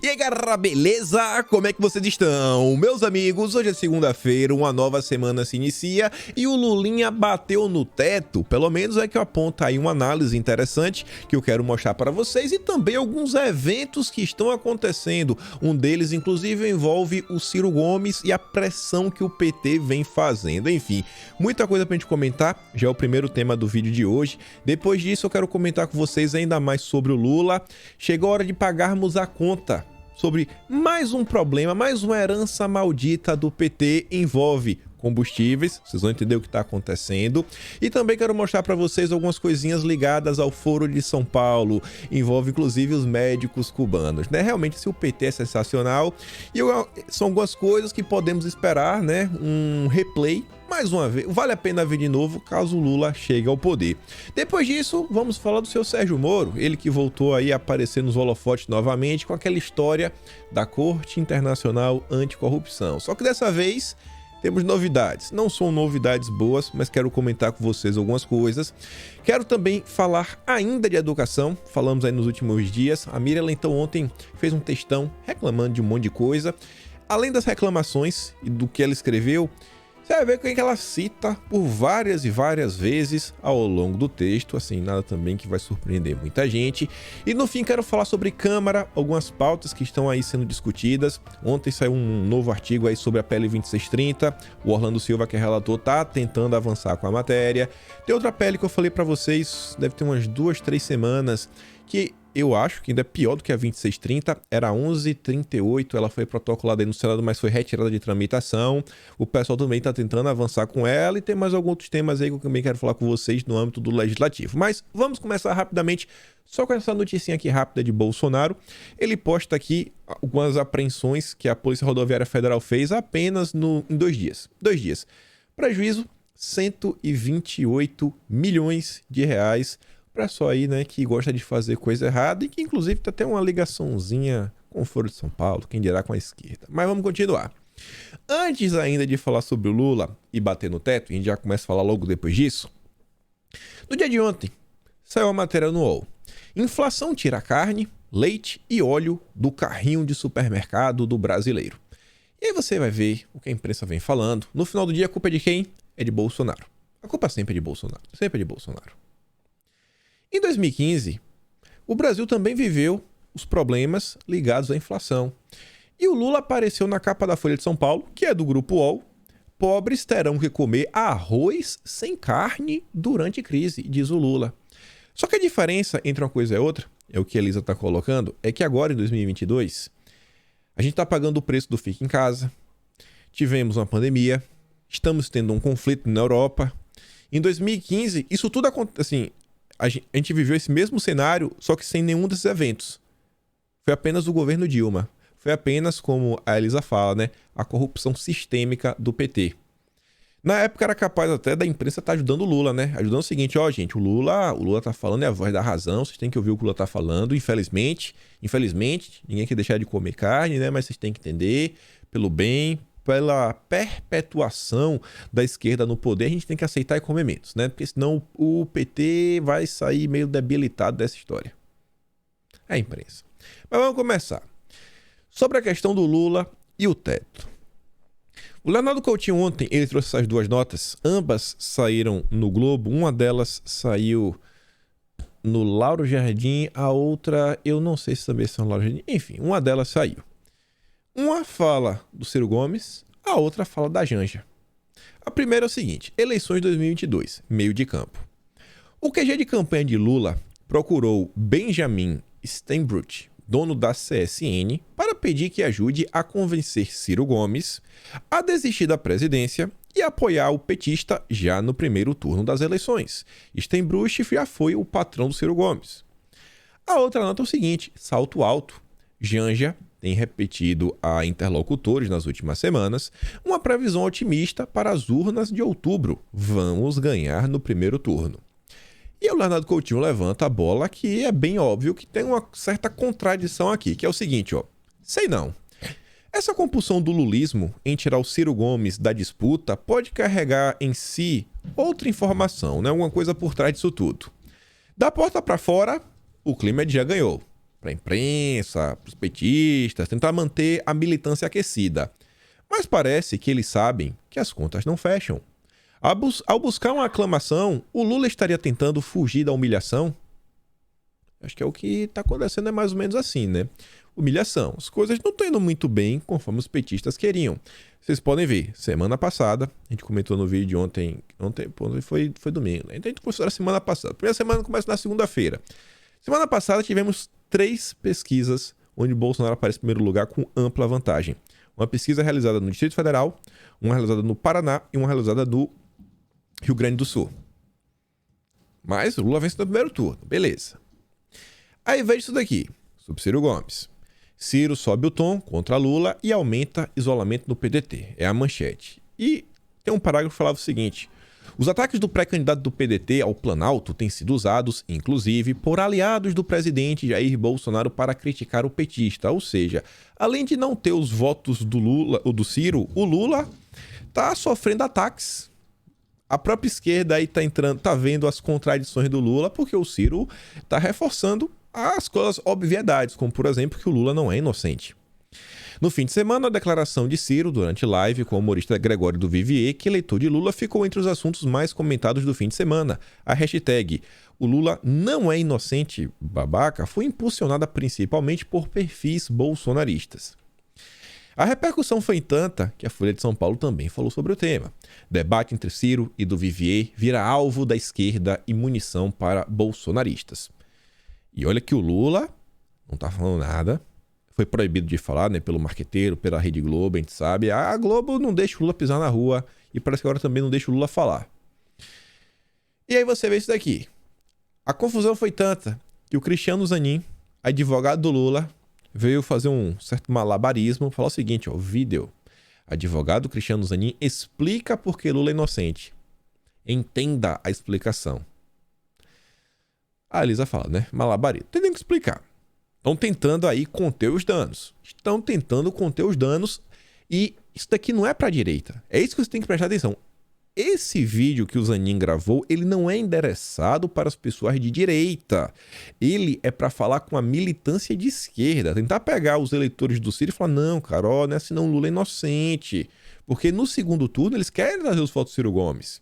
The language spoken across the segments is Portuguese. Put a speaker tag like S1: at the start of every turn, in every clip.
S1: E aí galera, beleza? Como é que vocês estão? Meus amigos, hoje é segunda-feira, uma nova semana se inicia e o Lulinha bateu no teto. Pelo menos é que aponta aí uma análise interessante que eu quero mostrar para vocês e também alguns eventos que estão acontecendo. Um deles, inclusive, envolve o Ciro Gomes e a pressão que o PT vem fazendo. Enfim, muita coisa pra gente comentar, já é o primeiro tema do vídeo de hoje. Depois disso, eu quero comentar com vocês ainda mais sobre o Lula. Chegou a hora de pagarmos a conta sobre mais um problema, mais uma herança maldita do PT, envolve combustíveis, vocês vão entender o que está acontecendo. E também quero mostrar para vocês algumas coisinhas ligadas ao Foro de São Paulo, envolve inclusive os médicos cubanos, né? Realmente, se o PT é sensacional, e são algumas coisas que podemos esperar, né? Um replay, mais uma vez, vale a pena ver de novo caso o Lula chegue ao poder. Depois disso, vamos falar do seu Sérgio Moro, ele que voltou aí a aparecer nos holofotes novamente com aquela história da Corte Internacional Anticorrupção. Só que dessa vez temos novidades, não são novidades boas, mas quero comentar com vocês algumas coisas. Quero também falar ainda de educação, falamos aí nos últimos dias. A Miriam então ontem fez um textão reclamando de um monte de coisa. Além das reclamações e do que ela escreveu, você vai ver que ela cita por várias e várias vezes ao longo do texto, assim, nada também que vai surpreender muita gente. E no fim quero falar sobre Câmara, algumas pautas que estão aí sendo discutidas. Ontem saiu um novo artigo aí sobre a PL 2630, o Orlando Silva, que é relator, tá tentando avançar com a matéria. Tem outra PL que eu falei pra vocês, deve ter umas 2, 3 semanas, que eu acho que ainda é pior do que a 2630, era a 1138, ela foi protocolada aí no Senado, mas foi retirada de tramitação. O pessoal também está tentando avançar com ela e tem mais alguns outros temas aí que eu também quero falar com vocês no âmbito do Legislativo. Mas vamos começar rapidamente, só com essa noticinha aqui rápida de Bolsonaro. Ele posta aqui algumas apreensões que a Polícia Rodoviária Federal fez apenas em 2 dias. 2 dias. Prejuízo, 128 milhões de reais. Para só aí, né, que gosta de fazer coisa errada e que inclusive tem até uma ligaçãozinha com o Foro de São Paulo, quem dirá com a esquerda. Mas vamos continuar. Antes ainda de falar sobre o Lula e bater no teto, a gente já começa a falar logo depois disso. No dia de ontem, saiu a matéria no UOL. Inflação tira carne, leite e óleo do carrinho de supermercado do brasileiro. E aí você vai ver o que a imprensa vem falando. No final do dia, a culpa é de quem? É de Bolsonaro. A culpa sempre é de Bolsonaro. Sempre é de Bolsonaro. Em 2015, o Brasil também viveu os problemas ligados à inflação. E o Lula apareceu na capa da Folha de São Paulo, que é do Grupo UOL. Pobres terão que comer arroz sem carne durante crise, diz o Lula. Só que a diferença entre uma coisa e outra, é o que a Elisa está colocando, é que agora, em 2022, a gente está pagando o preço do Fica em Casa, tivemos uma pandemia, estamos tendo um conflito na Europa. Em 2015, isso tudo aconteceu assim. A gente viveu esse mesmo cenário, só que sem nenhum desses eventos. Foi apenas o governo Dilma. Foi apenas, como a Elisa fala, né, a corrupção sistêmica do PT. Na época era capaz até da imprensa estar ajudando o Lula, né? Ajudando o seguinte, ó, gente, o Lula tá falando, é a voz da razão, vocês têm que ouvir o que o Lula tá falando, infelizmente, ninguém quer deixar de comer carne, né? Mas vocês têm que entender, pelo bem, pela perpetuação da esquerda no poder, a gente tem que aceitar e comer menos, né? Porque senão o PT vai sair meio debilitado dessa história. É a imprensa. Mas vamos começar. Sobre a questão do Lula e o teto. O Leonardo Coutinho ontem, ele trouxe essas duas notas, ambas saíram no Globo, uma delas saiu no Lauro Jardim, a outra, eu não sei se também são no Lauro Jardim, enfim, uma delas saiu. Uma fala do Ciro Gomes, a outra fala da Janja. A primeira é o seguinte, eleições 2022, meio de campo. O QG de campanha de Lula procurou Benjamin Steinbrück, dono da CSN, para pedir que ajude a convencer Ciro Gomes a desistir da presidência e apoiar o petista já no primeiro turno das eleições. Steinbrück já foi o patrão do Ciro Gomes. A outra nota é o seguinte, salto alto, Janja tem repetido a interlocutores nas últimas semanas uma previsão otimista para as urnas de outubro. Vamos ganhar no primeiro turno. E o Leonardo Coutinho levanta a bola que é bem óbvio que tem uma certa contradição aqui, que é o seguinte, ó. Sei não. Essa compulsão do lulismo em tirar o Ciro Gomes da disputa pode carregar em si outra informação, né? Alguma coisa por trás disso tudo. Da porta para fora, o clima já ganhou. para a imprensa, para os petistas, tentar manter a militância aquecida. Mas parece que eles sabem que as contas não fecham. Ao buscar uma aclamação, o Lula estaria tentando fugir da humilhação? Acho que é o que está acontecendo, é mais ou menos assim, né? Humilhação. As coisas não estão indo muito bem conforme os petistas queriam. Vocês podem ver, semana passada, a gente comentou no vídeo de ontem foi domingo, né? Então a gente considera a semana passada. A primeira semana começa na segunda-feira. Semana passada tivemos 3 pesquisas onde Bolsonaro aparece em primeiro lugar com ampla vantagem. Uma pesquisa realizada no Distrito Federal, uma realizada no Paraná e uma realizada no Rio Grande do Sul. Mas o Lula vence no primeiro turno, beleza. Aí veja isso daqui, sobre Ciro Gomes. Ciro sobe o tom contra Lula e aumenta isolamento no PDT. É a manchete. E tem um parágrafo que falava o seguinte: os ataques do pré-candidato do PDT ao Planalto têm sido usados, inclusive, por aliados do presidente Jair Bolsonaro para criticar o petista. Ou seja, além de não ter os votos do Lula ou do Ciro, o Lula tá sofrendo ataques. A própria esquerda aí tá vendo as contradições do Lula, porque o Ciro tá reforçando as coisas obviedades, como por exemplo que o Lula não é inocente. No fim de semana, a declaração de Ciro durante live com o humorista Gregório do Vivier, que eleitor de Lula, ficou entre os assuntos mais comentados do fim de semana. A hashtag "O Lula não é inocente, babaca" foi impulsionada principalmente por perfis bolsonaristas. A repercussão foi tanta que a Folha de São Paulo também falou sobre o tema. Debate entre Ciro e do Vivier vira alvo da esquerda e munição para bolsonaristas. E olha que o Lula não tá falando nada. Foi proibido de falar, né, pelo marqueteiro, pela Rede Globo, a gente sabe. A Globo não deixa o Lula pisar na rua e parece que agora também não deixa o Lula falar. E aí você vê isso daqui. A confusão foi tanta que o Cristiano Zanin, advogado do Lula, veio fazer um certo malabarismo, falar o seguinte, ó, vídeo. Advogado Cristiano Zanin explica por que Lula é inocente. Entenda a explicação. A Elisa fala, né? Malabarismo. Tem que explicar. Estão tentando aí conter os danos. Estão tentando conter os danos e isso daqui não é para a direita. É isso que você tem que prestar atenção. Esse vídeo que o Zanin gravou, ele não é endereçado para as pessoas de direita. Ele é para falar com a militância de esquerda. Tentar pegar os eleitores do Ciro e falar, não, cara, ó, não é assim não, Lula é inocente. Porque no segundo turno eles querem trazer os votos do Ciro Gomes.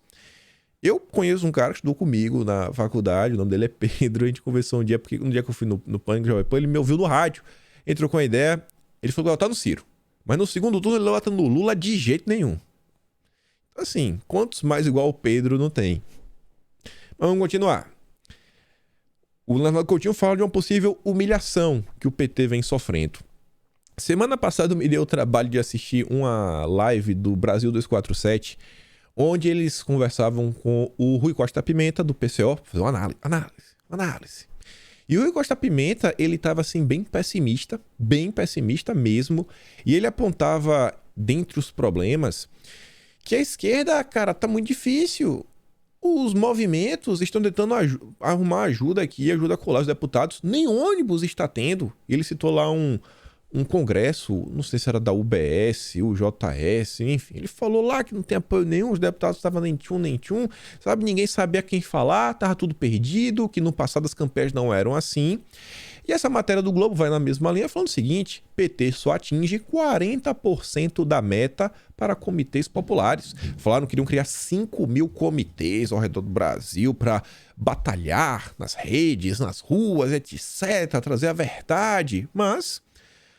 S1: Eu conheço um cara que estudou comigo na faculdade, o nome dele é Pedro, a gente conversou um dia, porque um dia que eu fui no Pânico, ele me ouviu no rádio, entrou com a ideia, ele falou que ia votar no Ciro. Mas no segundo turno ele não vota no Lula de jeito nenhum. Assim, quantos mais igual o Pedro não tem? Mas vamos continuar. O Leonardo Coutinho fala de uma possível humilhação que o PT vem sofrendo. Semana passada eu me dei o trabalho de assistir uma live do Brasil 247, onde eles conversavam com o Rui Costa Pimenta, do PCO, fazer uma análise. E o Rui Costa Pimenta, ele estava assim bem pessimista mesmo, e ele apontava, dentre os problemas, que a esquerda, cara, tá muito difícil. Os movimentos estão tentando arrumar ajuda aqui, ajuda a colar os deputados, nem ônibus está tendo. Ele citou lá um congresso, não sei se era da UBS, o JS, enfim. Ele falou lá que não tem apoio nenhum, os deputados estavam nem tchum, sabe? Ninguém sabia quem falar, tava tudo perdido, que no passado as campanhas não eram assim. E essa matéria do Globo vai na mesma linha falando o seguinte: PT só atinge 40% da meta para comitês populares. Falaram que queriam criar 5 mil comitês ao redor do Brasil para batalhar nas redes, nas ruas, etc., trazer a verdade. Mas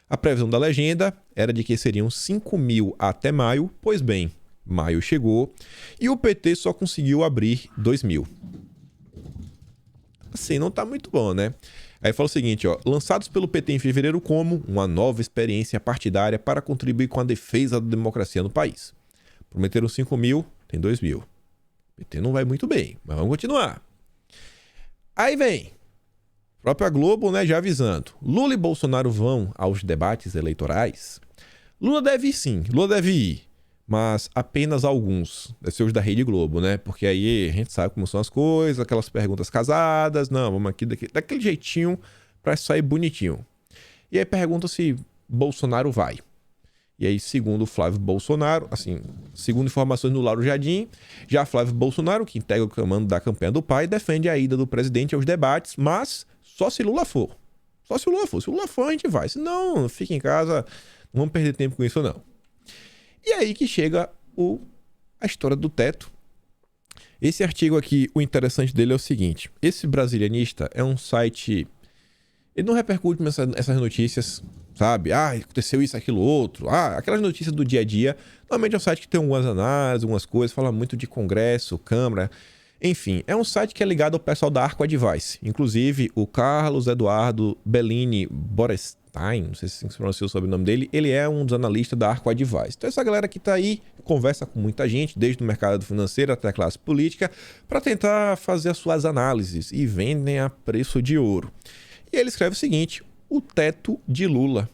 S1: a previsão da legenda era de que seriam 5 mil até maio. Pois bem, maio chegou e o PT só conseguiu abrir 2 mil. Assim, não tá muito bom, né? Aí fala o seguinte, ó, lançados pelo PT em fevereiro como uma nova experiência partidária para contribuir com a defesa da democracia no país. Prometeram 5 mil, tem 2 mil. O PT não vai muito bem, mas vamos continuar. Aí vem, própria Globo, né, já avisando. Lula e Bolsonaro vão aos debates eleitorais? Lula deve ir sim, Lula deve ir. Mas apenas alguns, deve ser os da Rede Globo, né? Porque aí a gente sabe como são as coisas, aquelas perguntas casadas, não, vamos aqui daquele jeitinho pra sair bonitinho. E aí pergunta se Bolsonaro vai. E aí, segundo Flávio Bolsonaro, assim, segundo informações do Lauro Jardim, já Flávio Bolsonaro, que integra o comando da campanha do pai, defende a ida do presidente aos debates, mas só se Lula for. Só se o Lula for. Se o Lula for, a gente vai. Se não, fica em casa, não vamos perder tempo com isso, não. E aí que chega a história do teto. Esse artigo aqui, o interessante dele é o seguinte. Esse Brasilianista é um site... Ele não repercute essas notícias, sabe? Aconteceu isso, aquilo, outro. Aquelas notícias do dia a dia. Normalmente é um site que tem algumas análises, algumas coisas, fala muito de Congresso, Câmara... Enfim, é um site que é ligado ao pessoal da Arco Advice. Inclusive, o Carlos Eduardo Bellini Borestein, não sei se se pronuncia o sobrenome dele, ele é um dos analistas da Arco Advice. Então, essa galera que está aí conversa com muita gente, desde o mercado financeiro até a classe política, para tentar fazer as suas análises e vendem a preço de ouro. E ele escreve o seguinte: o teto de Lula.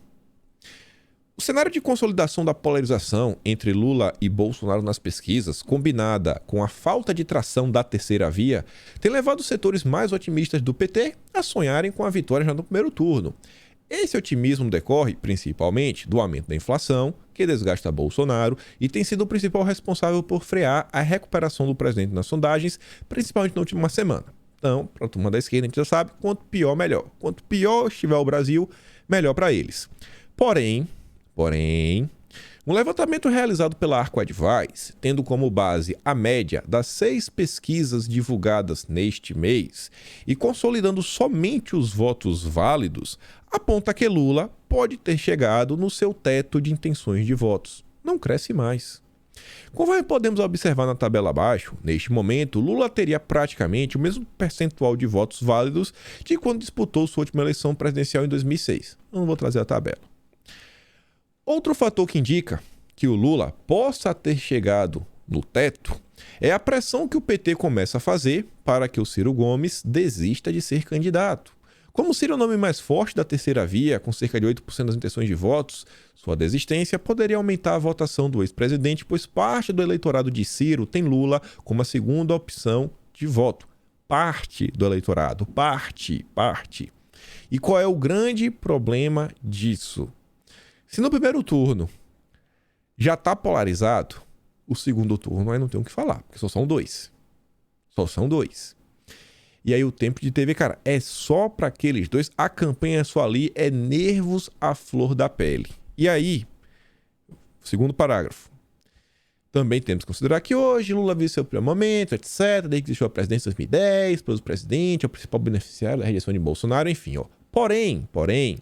S1: O cenário de consolidação da polarização entre Lula e Bolsonaro nas pesquisas, combinada com a falta de tração da terceira via, tem levado os setores mais otimistas do PT a sonharem com a vitória já no primeiro turno. Esse otimismo decorre, principalmente, do aumento da inflação, que desgasta Bolsonaro e tem sido o principal responsável por frear a recuperação do presidente nas sondagens, principalmente na última semana. Então, para a turma da esquerda, a gente já sabe, quanto pior, melhor. Quanto pior estiver o Brasil, melhor para eles. Porém, um levantamento realizado pela Arco Advice, tendo como base a média das 6 pesquisas divulgadas neste mês e consolidando somente os votos válidos, aponta que Lula pode ter chegado no seu teto de intenções de votos. Não cresce mais. Conforme podemos observar na tabela abaixo, neste momento, Lula teria praticamente o mesmo percentual de votos válidos de quando disputou sua última eleição presidencial em 2006. Não vou trazer a tabela. Outro fator que indica que o Lula possa ter chegado no teto é a pressão que o PT começa a fazer para que o Ciro Gomes desista de ser candidato. Como o Ciro é o nome mais forte da terceira via, com cerca de 8% das intenções de votos, sua desistência poderia aumentar a votação do ex-presidente, pois parte do eleitorado de Ciro tem Lula como a segunda opção de voto. Parte do eleitorado, parte. E qual é o grande problema disso? Se no primeiro turno já está polarizado, o segundo turno aí não tem o que falar, porque só são dois. E aí o tempo de TV, cara, é só para aqueles dois. A campanha é só ali, é nervos à flor da pele. E aí, segundo parágrafo. Também temos que considerar que hoje Lula vive seu primeiro momento, etc. Desde que deixou a presidência em 2010, pelo presidente, é o principal beneficiário da rejeição de Bolsonaro, enfim. Porém,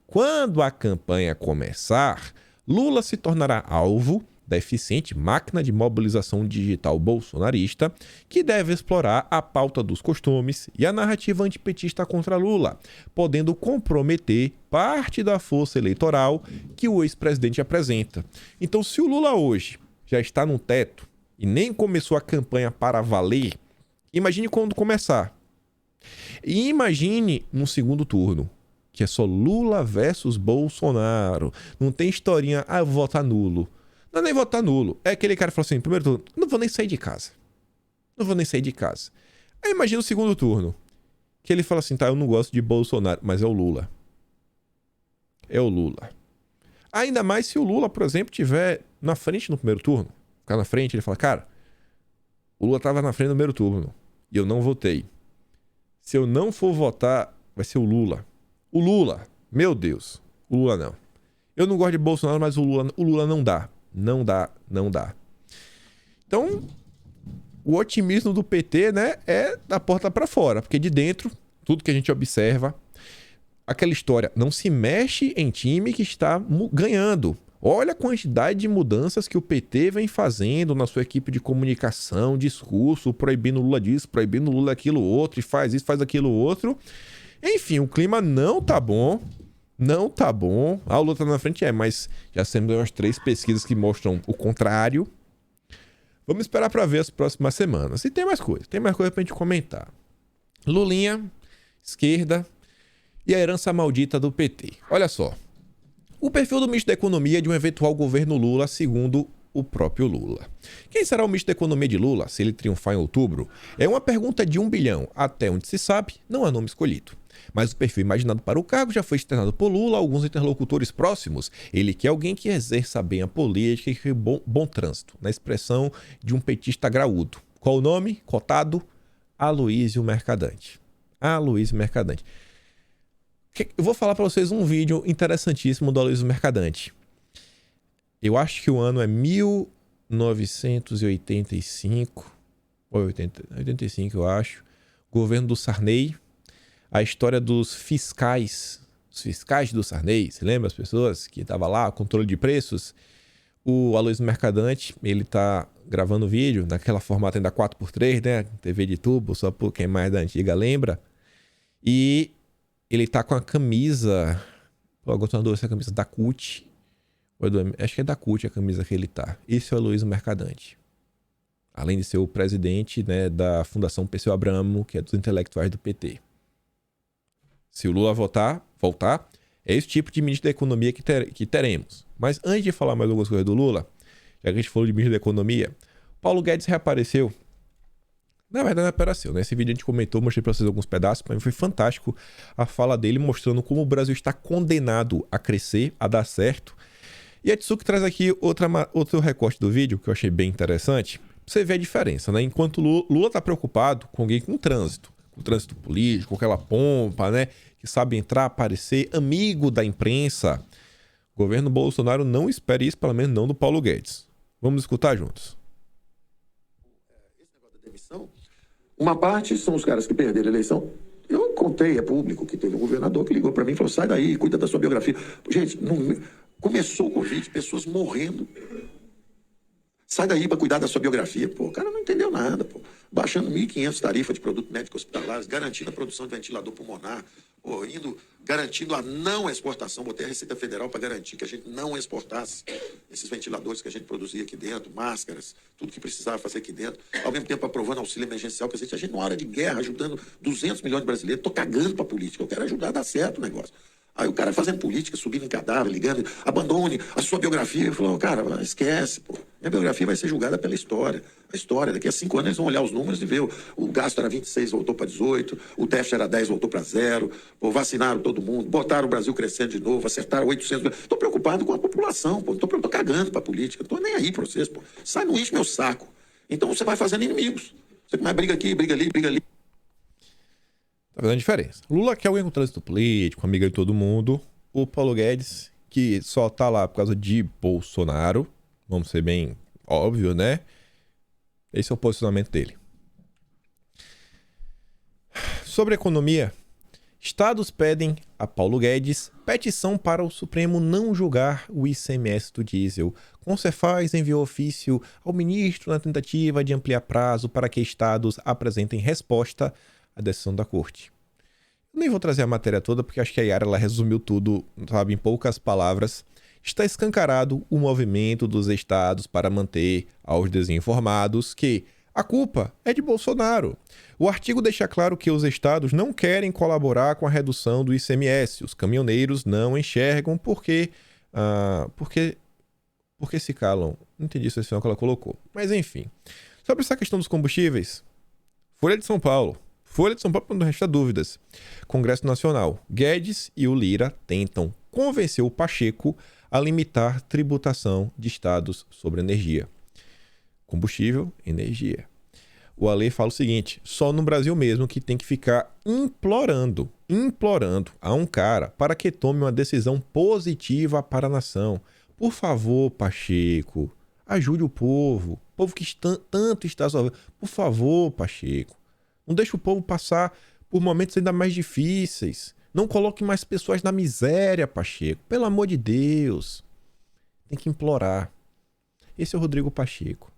S1: quando a campanha começar, Lula se tornará alvo da eficiente máquina de mobilização digital bolsonarista, que deve explorar a pauta dos costumes e a narrativa antipetista contra Lula, podendo comprometer parte da força eleitoral que o ex-presidente apresenta. Então, se o Lula hoje já está no teto e nem começou a campanha para valer, imagine quando começar. E imagine no segundo turno, que é só Lula versus Bolsonaro. Não tem historinha, eu vou votar nulo. Não é nem votar nulo. É aquele cara que fala assim, primeiro turno, não vou nem sair de casa. Aí imagina o segundo turno, que ele fala assim, tá, eu não gosto de Bolsonaro, mas é o Lula. Ainda mais se o Lula, por exemplo, estiver na frente no primeiro turno. Ficar na frente, ele fala, cara, o Lula estava na frente no primeiro turno e eu não votei. Se eu não for votar, vai ser o Lula. Meu Deus, o Lula não. Eu não gosto de Bolsonaro, mas o Lula não dá. Não dá. Então, o otimismo do PT, né, é da porta para fora, porque de dentro, tudo que a gente observa, aquela história, não se mexe em time que está ganhando. Olha a quantidade de mudanças que o PT vem fazendo na sua equipe de comunicação, discurso, proibindo Lula disso, proibindo Lula aquilo outro, e faz isso, faz aquilo outro. Enfim, o clima não tá bom. A Lula tá na frente, mas já temos umas 3 pesquisas que mostram o contrário. Vamos esperar para ver as próximas semanas. E tem mais coisa pra gente comentar. Lulinha, esquerda e a herança maldita do PT. Olha só. O perfil do ministro da Economia de um eventual governo Lula, segundo o próprio Lula. Quem será o ministro da Economia de Lula, se ele triunfar em outubro? É uma pergunta de 1 bilhão. Até onde se sabe, não há nome escolhido. Mas o perfil imaginado para o cargo já foi externado por Lula a alguns interlocutores próximos. Ele quer alguém que exerça bem a política e que bom trânsito, na expressão de um petista graúdo. Qual o nome? Cotado? Aloysio Mercadante. Eu vou falar para vocês um vídeo interessantíssimo do Aloysio Mercadante. Eu acho que o ano é 1985, ou 85, eu acho. Governo do Sarney. A história dos fiscais. Os fiscais do Sarney. Você lembra as pessoas que estavam lá, controle de preços? O Aloysio Mercadante, ele tá gravando vídeo naquela formato ainda 4x3, né? TV de tubo, só por quem mais da antiga lembra. E ele tá com a camisa... Pô, agora tô na dúvida se é a camisa da CUT. Acho que é da CUT a camisa que ele tá. Esse é o Aloysio Mercadante. Além de ser o presidente, né, da Fundação Perseu Abramo, que é dos intelectuais do PT. Se o Lula voltar, é esse tipo de ministro da Economia que teremos. Mas antes de falar mais algumas coisas do Lula, já que a gente falou de ministro da Economia, Paulo Guedes reapareceu. Na verdade, não apareceu, né? Esse vídeo a gente comentou, mostrei para vocês alguns pedaços, mas foi fantástico a fala dele, mostrando como o Brasil está condenado a crescer, a dar certo. E a Tsuki traz aqui outro recorte do vídeo, que eu achei bem interessante, pra você ver a diferença, né? Enquanto Lula está preocupado com alguém com trânsito político, com aquela pompa, né? Que sabe entrar, aparecer, amigo da imprensa. O governo Bolsonaro não espera isso, pelo menos não do Paulo Guedes. Vamos escutar juntos.
S2: Esse negócio da demissão, uma parte são os caras que perderam a eleição. Eu contei, é público, que teve um governador que ligou para mim e falou: sai daí, cuida da sua biografia. Gente, começou o Covid, pessoas morrendo. Sai daí para cuidar da sua biografia. Pô, o cara não entendeu nada, pô. Baixando 1.500 tarifas de produtos médicos hospitalares, garantindo a produção de ventilador pulmonar, pô, garantindo a não exportação. Botei a Receita Federal para garantir que a gente não exportasse esses ventiladores que a gente produzia aqui dentro, máscaras, tudo que precisava fazer aqui dentro. Ao mesmo tempo aprovando auxílio emergencial, que a gente numa hora de guerra, ajudando 200 milhões de brasileiros. Tô cagando para política, eu quero ajudar a dar certo o negócio. Aí o cara fazendo política, subindo em cadáver, ligando, abandone a sua biografia. Ele falou: cara, esquece, pô. Minha biografia vai ser julgada pela história. A história, daqui a 5 anos eles vão olhar os números e ver o gasto era 26, voltou para 18, o déficit era 10, voltou para 0, pô, vacinaram todo mundo, botaram o Brasil crescendo de novo, acertaram 800. Estou preocupado com a população, pô. Tô cagando para política, não tô nem aí para vocês, pô. Sai, não enche meu saco. Então você vai fazendo inimigos. Você mais briga aqui, briga ali, briga ali.
S1: Tá vendo a diferença? Lula quer alguém com trânsito político, amiga de todo mundo. O Paulo Guedes, que só tá lá por causa de Bolsonaro. Vamos ser bem óbvio, né? Esse é o posicionamento dele. Sobre a economia, estados pedem a Paulo Guedes petição para o Supremo não julgar o ICMS do diesel. Concefaz enviou ofício ao ministro na tentativa de ampliar prazo para que estados apresentem resposta à decisão da corte. Eu nem vou trazer a matéria toda, porque acho que a Yara ela resumiu tudo, sabe, em poucas palavras. Está escancarado o movimento dos estados para manter aos desinformados que a culpa é de Bolsonaro. O artigo deixa claro que os estados não querem colaborar com a redução do ICMS. Os caminhoneiros não enxergam porque se calam. Não entendi isso que ela colocou. Mas enfim. Sobre essa questão dos combustíveis, Folha de São Paulo para não restar dúvidas. Congresso Nacional. Guedes e o Lira tentam convencer o Pacheco a limitar tributação de estados sobre energia. Combustível, energia. O Ale fala o seguinte: só no Brasil mesmo que tem que ficar implorando a um cara para que tome uma decisão positiva para a nação. Por favor, Pacheco, ajude o povo que tanto está sofrendo. Por favor, Pacheco. Não deixe o povo passar por momentos ainda mais difíceis. Não coloque mais pessoas na miséria, Pacheco. Pelo amor de Deus. Tem que implorar. Esse é o Rodrigo Pacheco.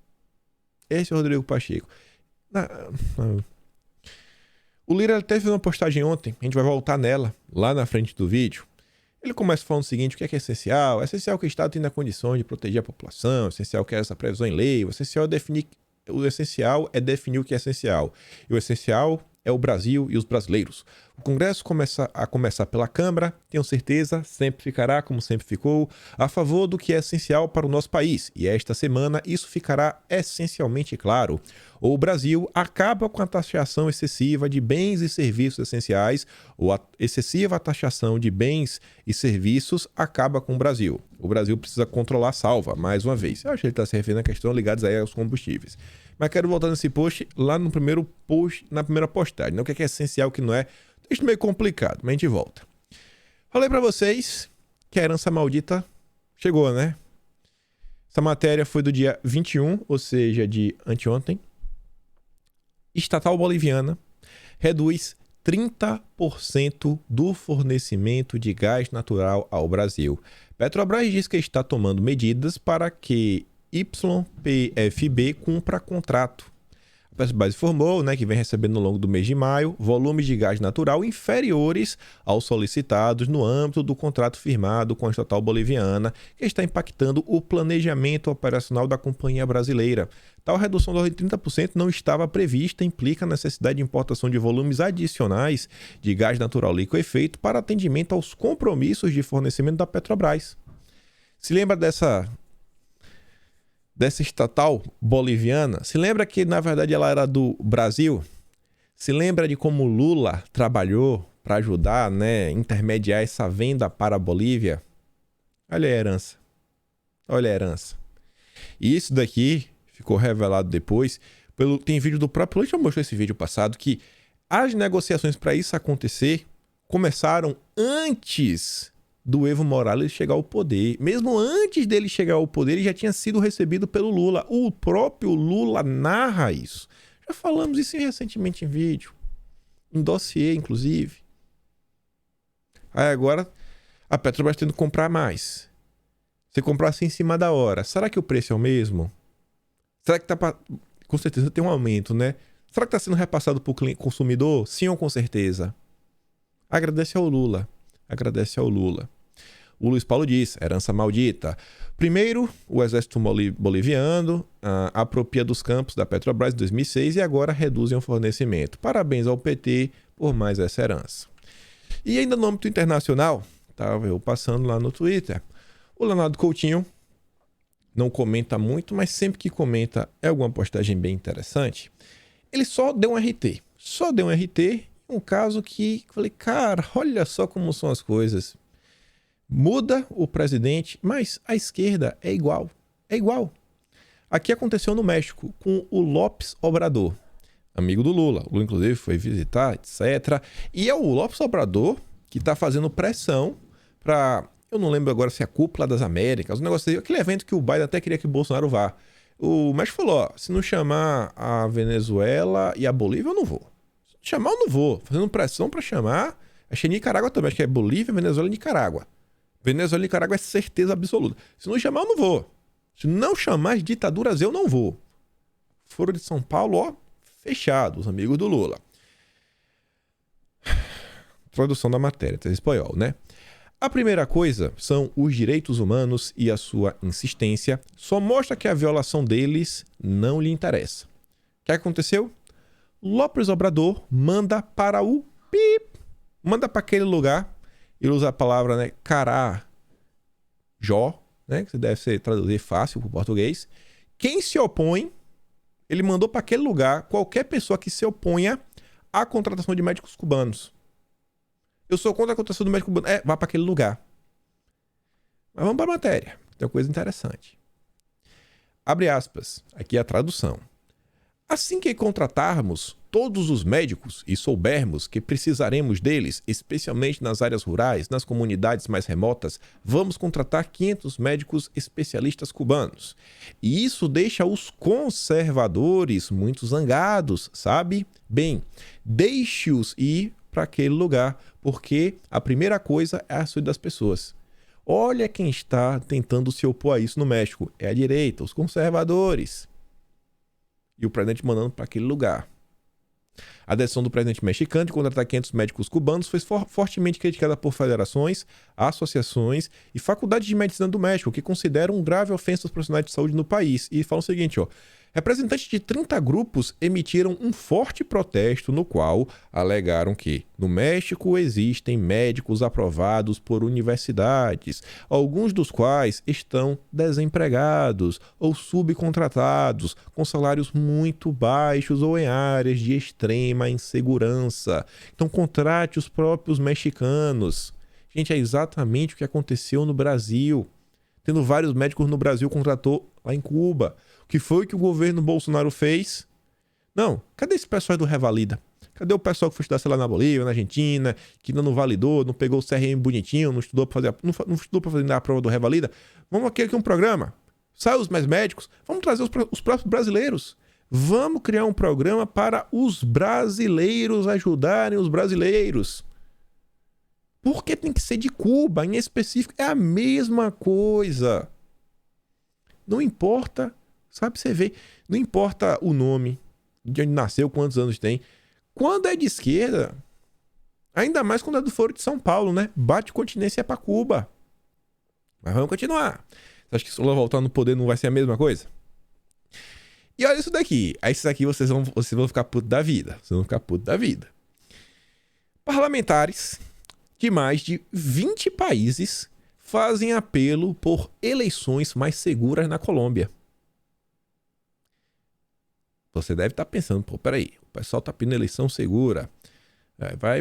S1: O Lira até fez uma postagem ontem. A gente vai voltar nela, lá na frente do vídeo. Ele começa falando o seguinte: o que é essencial? É essencial que o Estado tenha condições de proteger a população. É essencial que essa previsão em lei. O essencial é definir o que é essencial. E o essencial é o Brasil e os brasileiros. O Congresso começar pela Câmara, tenho certeza, sempre ficará, como sempre ficou, a favor do que é essencial para o nosso país. E esta semana isso ficará essencialmente claro. O Brasil acaba com a taxação excessiva de bens e serviços essenciais, ou a excessiva taxação de bens e serviços acaba com o Brasil. O Brasil precisa controlar a salva, mais uma vez. Eu acho que ele está se referindo à questão ligada aí aos combustíveis. Mas quero voltar nesse post, lá no primeiro post, na primeira postagem. O que é essencial, o que não é. Texto meio complicado, mas a gente volta. Falei pra vocês que a herança maldita chegou, né? Essa matéria foi do dia 21, ou seja, de anteontem. Estatal boliviana reduz 30% do fornecimento de gás natural ao Brasil. Petrobras diz que está tomando medidas para que YPFB cumpra contrato. A Petrobras informou, que vem recebendo ao longo do mês de maio volumes de gás natural inferiores aos solicitados no âmbito do contrato firmado com a estatal boliviana, que está impactando o planejamento operacional da companhia brasileira. Tal redução de 30% não estava prevista e implica a necessidade de importação de volumes adicionais de gás natural liquefeito para atendimento aos compromissos de fornecimento da Petrobras. Se lembra dessa estatal boliviana? Se lembra que, na verdade, ela era do Brasil? Se lembra de como Lula trabalhou para ajudar, intermediar essa venda para a Bolívia? Olha a herança. Olha a herança. E isso daqui ficou revelado depois. Tem vídeo do próprio Lula, já mostrou esse vídeo passado, que as negociações para isso acontecer começaram antes do Evo Morales chegar ao poder. Mesmo antes dele chegar ao poder, ele já tinha sido recebido pelo Lula. O próprio Lula narra isso. Já falamos isso recentemente em vídeo. Em dossiê, inclusive. Aí agora, a Petrobras tendo que comprar mais. Você comprar assim em cima da hora. Será que o preço é o mesmo? Será que com certeza tem um aumento, né? Será que está sendo repassado para o consumidor? Sim ou com certeza? Agradece ao Lula. Agradece ao Lula. O Luiz Paulo diz, herança maldita. Primeiro, o exército boliviano apropria dos campos da Petrobras em 2006 e agora reduzem o fornecimento. Parabéns ao PT por mais essa herança. E ainda no âmbito internacional, estava eu passando lá no Twitter, o Leonardo Coutinho não comenta muito, mas sempre que comenta é alguma postagem bem interessante. Ele só deu um RT. Só deu um RT. Um caso que falei, cara, olha só como são as coisas. Muda o presidente, mas a esquerda é igual. É igual. Aqui aconteceu no México com o López Obrador, amigo do Lula. O Lula, inclusive, foi visitar, etc. E é o López Obrador que está fazendo pressão para... Eu não lembro agora se é a Cúpula das Américas, um negócio aquele evento que o Biden até queria que o Bolsonaro vá. O México falou, ó, se não chamar a Venezuela e a Bolívia, eu não vou. Chamar eu não vou, fazendo pressão para chamar. Achei Nicarágua também, acho que é Bolívia, Venezuela e Nicarágua. Venezuela e Nicarágua é certeza absoluta. Se não chamar, eu não vou. Se não chamar as ditaduras, eu não vou. Foro de São Paulo, ó, fechado, os amigos do Lula. Tradução da matéria, tá em espanhol, né? A primeira coisa são os direitos humanos e a sua insistência só mostra que a violação deles não lhe interessa. O que aconteceu? López Obrador manda para o pip, manda para aquele lugar, ele usa a palavra, carajó, que você deve ser traduzir fácil para o português. Quem se opõe, ele mandou para aquele lugar qualquer pessoa que se oponha à contratação de médicos cubanos. Eu sou contra a contratação do médico cubano. Vá para aquele lugar. Mas vamos para a matéria, tem uma coisa interessante. Abre aspas, aqui é a tradução. Assim que contratarmos todos os médicos e soubermos que precisaremos deles, especialmente nas áreas rurais, nas comunidades mais remotas, vamos contratar 500 médicos especialistas cubanos. E isso deixa os conservadores muito zangados, sabe? Bem, deixe-os ir para aquele lugar, porque a primeira coisa é a saúde das pessoas. Olha quem está tentando se opor a isso no México. É a direita, os conservadores. E o presidente mandando para aquele lugar. A decisão do presidente mexicano de contratar 500 médicos cubanos foi fortemente criticada por federações, associações e faculdades de medicina do México, que consideram um grave ofensa aos profissionais de saúde no país. E falam o seguinte, representantes de 30 grupos emitiram um forte protesto no qual alegaram que no México existem médicos aprovados por universidades, alguns dos quais estão desempregados ou subcontratados, com salários muito baixos ou em áreas de extrema insegurança. Então contrate os próprios mexicanos. Gente, é exatamente o que aconteceu no Brasil. Tendo vários médicos no Brasil, contratou lá em Cuba. O que foi que o governo Bolsonaro fez? Não, cadê esse pessoal do Revalida? Cadê o pessoal que foi estudar, sei lá, na Bolívia, na Argentina, que ainda não validou, não pegou o CRM bonitinho, não estudou pra fazer, não estudou para fazer a prova do Revalida? Vamos aqui um programa. Sai os mais médicos. Vamos trazer os próprios brasileiros. Vamos criar um programa para os brasileiros ajudarem os brasileiros. Porque tem que ser de Cuba, em específico. É a mesma coisa. Não importa, sabe, você vê, não importa o nome, de onde nasceu, quantos anos tem. Quando é de esquerda, ainda mais quando é do Foro de São Paulo, né? Bate continência para Cuba. Mas vamos continuar. Você acha que se o Lula voltar no poder não vai ser a mesma coisa? E olha isso daqui. Aí isso daqui vocês vão ficar putos da vida. Vocês vão ficar putos da vida. Parlamentares de mais de 20 países fazem apelo por eleições mais seguras na Colômbia. Você deve estar pensando, pô, peraí, o pessoal está pedindo eleição segura.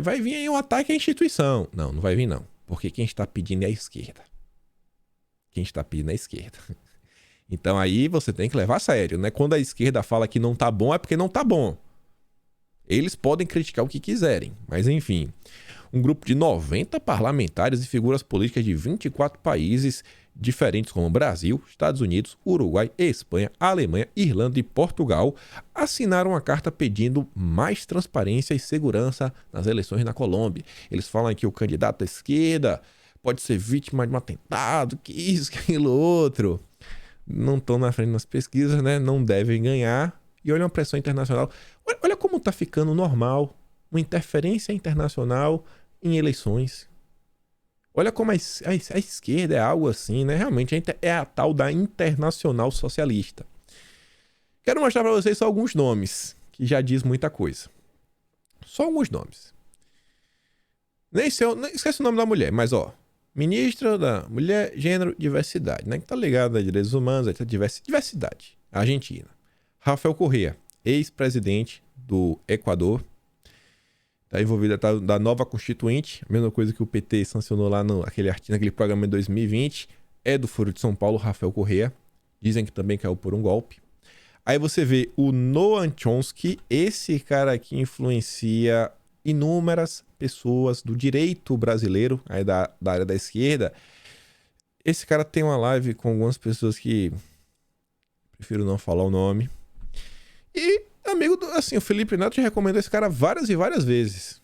S1: Vai vir aí um ataque à instituição. Não vai vir não. Porque quem está pedindo é a esquerda. Quem está pedindo é a esquerda. Então aí você tem que levar a sério, né? Quando a esquerda fala que não tá bom, é porque não tá bom. Eles podem criticar o que quiserem, mas enfim. Um grupo de 90 parlamentares e figuras políticas de 24 países diferentes como Brasil, Estados Unidos, Uruguai, Espanha, Alemanha, Irlanda e Portugal assinaram uma carta pedindo mais transparência e segurança nas eleições na Colômbia. Eles falam que o candidato da esquerda pode ser vítima de um atentado, que isso, que aquilo, outro. Não estão na frente nas pesquisas, né? Não devem ganhar. E olha uma pressão internacional. Olha como está ficando normal uma interferência internacional em eleições. Olha como a esquerda é algo assim, né? Realmente é a tal da Internacional Socialista. Quero mostrar para vocês só alguns nomes, que já diz muita coisa. Só alguns nomes. Nem esquece o nome da mulher, mas ó. Ministra da Mulher, Gênero e Diversidade, né? Que tá ligado a direitos humanos, a diversidade. Argentina. Rafael Correa, ex-presidente do Equador. Tá envolvido da nova Constituinte, a mesma coisa que o PT sancionou lá naquele programa de 2020. É do Foro de São Paulo, Rafael Correa. Dizem que também caiu por um golpe. Aí você vê o Noam Chomsky, esse cara aqui influencia inúmeras pessoas do direito brasileiro, aí da área da esquerda. Esse cara tem uma live com algumas pessoas que prefiro não falar o nome. E, amigo, assim, o Felipe Neto já recomendou esse cara várias e várias vezes.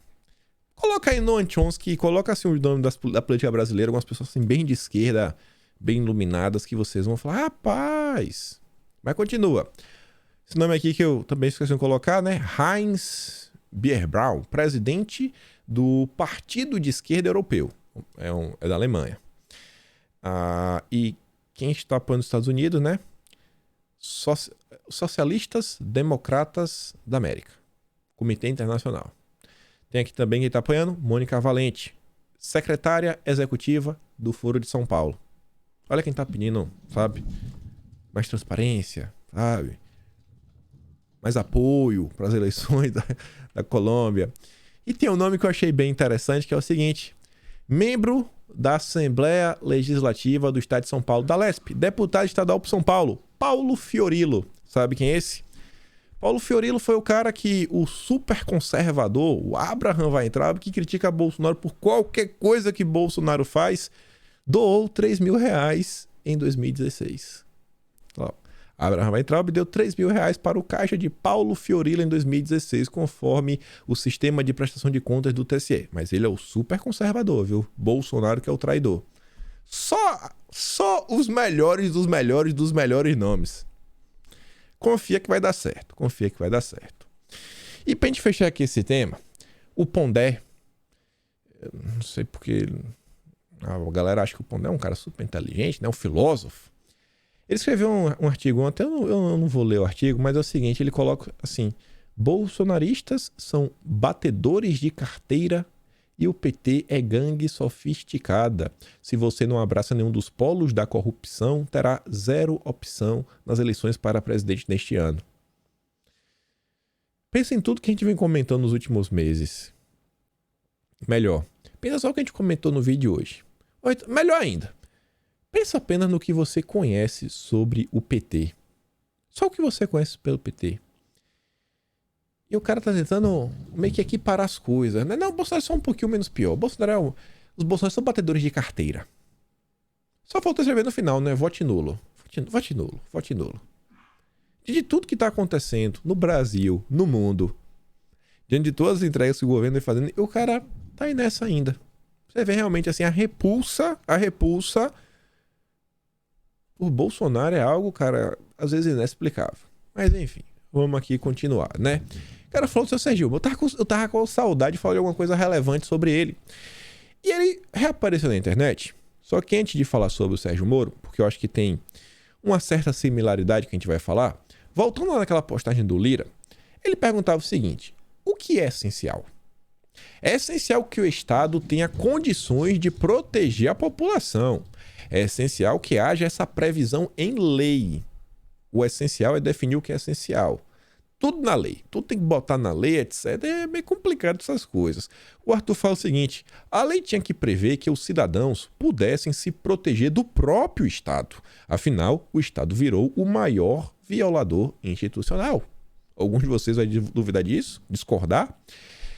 S1: Coloca aí Noam Chomsky, coloca assim o nome da política brasileira, algumas pessoas assim bem de esquerda, bem iluminadas, que vocês vão falar, rapaz. Mas continua. Esse nome aqui que eu também esqueci de colocar, né? Heinz Bierbraun, presidente do Partido de Esquerda Europeu. É da Alemanha. E quem está apoiando os Estados Unidos, né? Socialistas Democratas da América. Comitê Internacional. Tem aqui também quem está apoiando, Mônica Valente, secretária executiva do Foro de São Paulo. Olha quem está pedindo, sabe? Mais transparência, sabe? Mais apoio para as eleições da Colômbia. E tem um nome que eu achei bem interessante, que é o seguinte: membro da Assembleia Legislativa do Estado de São Paulo, da LESP, deputado estadual por São Paulo, Paulo Fiorilo. Sabe quem é esse? Paulo Fiorilo foi o cara que o super conservador, o Abraham Weintraub, que critica Bolsonaro por qualquer coisa que Bolsonaro faz, doou 3 mil reais em 2016. Ó, Abraham Weintraub deu 3 mil reais para o caixa de Paulo Fiorilo em 2016, conforme o sistema de prestação de contas do TSE. Mas ele é o super conservador, viu? Bolsonaro que é o traidor. Só os melhores dos melhores dos melhores nomes. Confia que vai dar certo. Confia que vai dar certo. E pra gente fechar aqui esse tema, o Pondé, eu não sei porque a galera acha que o Pondé é um cara super inteligente, né? Um filósofo. Ele escreveu um artigo ontem, eu não vou ler o artigo, mas é o seguinte, ele coloca assim: bolsonaristas são batedores de carteira e o PT é gangue sofisticada. Se você não abraça nenhum dos polos da corrupção, terá zero opção nas eleições para presidente neste ano. Pensa em tudo que a gente vem comentando nos últimos meses. Melhor, pensa só o que a gente comentou no vídeo de hoje. Melhor ainda, pensa apenas no que você conhece sobre o PT. Só o que você conhece pelo PT. E o cara tá tentando meio que equiparar as coisas, né? Não, o Bolsonaro é só um pouquinho menos pior. Os Bolsonaros são batedores de carteira. Só falta escrever no final, né? Vote nulo. Vote nulo. Vote nulo. De tudo que tá acontecendo no Brasil, no mundo, diante de todas as entregas que o governo vem fazendo, o cara tá aí nessa ainda. Você vê realmente assim, a repulsa por Bolsonaro é algo, cara, às vezes inexplicável. Mas enfim, vamos aqui continuar, né? O cara falou do seu Serginho, eu tava com saudade de falar de alguma coisa relevante sobre ele. E ele reapareceu na internet. Só que antes de falar sobre o Sérgio Moro, porque eu acho que tem uma certa similaridade que a gente vai falar, voltando lá naquela postagem do Lira, ele perguntava o seguinte: o que é essencial? É essencial que o Estado tenha condições de proteger a população. É essencial que haja essa previsão em lei. O essencial é definir o que é essencial. Tudo na lei. Tudo tem que botar na lei, etc. É meio complicado essas coisas. O Arthur fala o seguinte: a lei tinha que prever que os cidadãos pudessem se proteger do próprio Estado. Afinal, o Estado virou o maior violador institucional. Alguns de vocês vão duvidar disso? Discordar?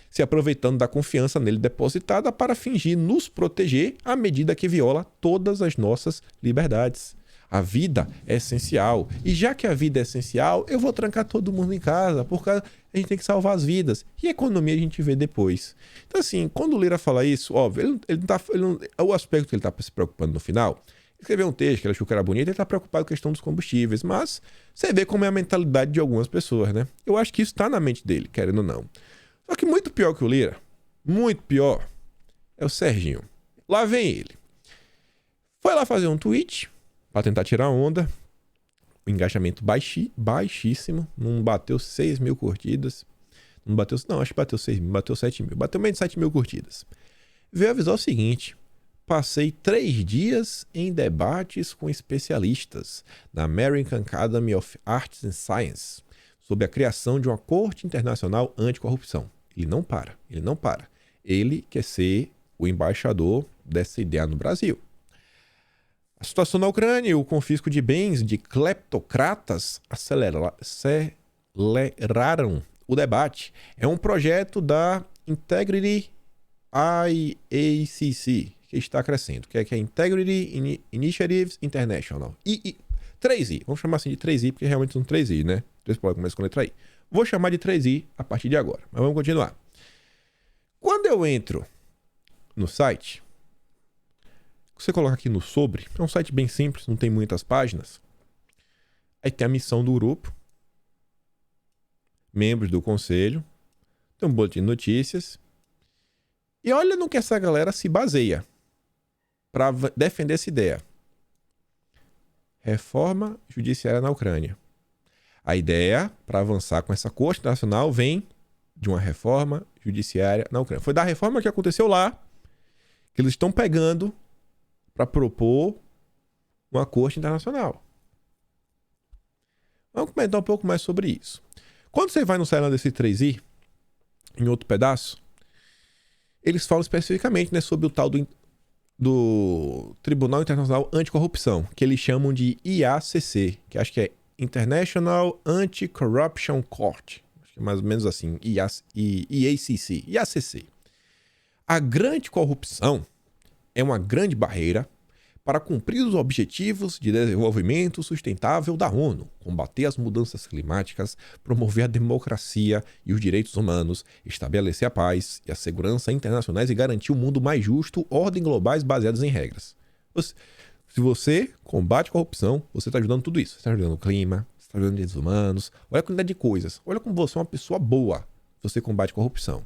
S1: Se aproveitando da confiança nele depositada para fingir nos proteger à medida que viola todas as nossas liberdades. A vida é essencial. E já que a vida é essencial, eu vou trancar todo mundo em casa, porque a gente tem que salvar as vidas. E a economia a gente vê depois. Então, assim, quando o Lira fala isso, óbvio, o aspecto que ele está se preocupando no final, escreveu um texto que ele achou que era bonito, ele está preocupado com a questão dos combustíveis. Mas você vê como é a mentalidade de algumas pessoas, né? Eu acho que isso está na mente dele, querendo ou não. Só que muito pior que o Lira, muito pior, é o Serginho. Lá vem ele. Foi lá fazer um tweet para tentar tirar onda. O engajamento baixíssimo. Não bateu 6 mil curtidas. Não bateu, não, acho que bateu 6 mil, bateu 7 mil. Bateu menos de 7 mil curtidas. Veio avisar o seguinte: passei 3 dias em debates com especialistas na American Academy of Arts and Science sobre a criação de uma corte internacional anticorrupção. Ele não para. Ele quer ser o embaixador dessa ideia no Brasil. A situação na Ucrânia e o confisco de bens de cleptocratas aceleraram o debate. É um projeto da Integrity IACC que está crescendo, que é Integrity Initiatives International. 3I, vamos chamar assim de 3I, porque realmente são 3I, né? 3 palavras começam com letra I. Vou chamar de 3I a partir de agora, mas vamos continuar. Quando eu entro no site, você coloca aqui no sobre, é um site bem simples, não tem muitas páginas. Aí tem a missão do grupo, membros do conselho, tem um boletim de notícias. E olha no que essa galera se baseia para defender essa ideia. Reforma judiciária na Ucrânia. A ideia para avançar com essa corte nacional vem de uma reforma judiciária na Ucrânia. Foi da reforma que aconteceu lá que eles estão pegando para propor uma corte internacional. Vamos comentar um pouco mais sobre isso. Quando você vai no site desse 3i, em outro pedaço, eles falam especificamente, né, sobre o tal do Tribunal Internacional Anticorrupção, que eles chamam de IACC, que acho que é International Anti-Corruption Court. Acho que é mais ou menos assim, IACC. A grande corrupção é uma grande barreira para cumprir os objetivos de desenvolvimento sustentável da ONU, combater as mudanças climáticas, promover a democracia e os direitos humanos, estabelecer a paz e a segurança internacionais e garantir um mundo mais justo, ordem globais baseadas em regras. Se você combate a corrupção, você está ajudando tudo isso. Você está ajudando o clima, você está ajudando os direitos humanos, olha a quantidade de coisas. Olha como você é uma pessoa boa se você combate a corrupção.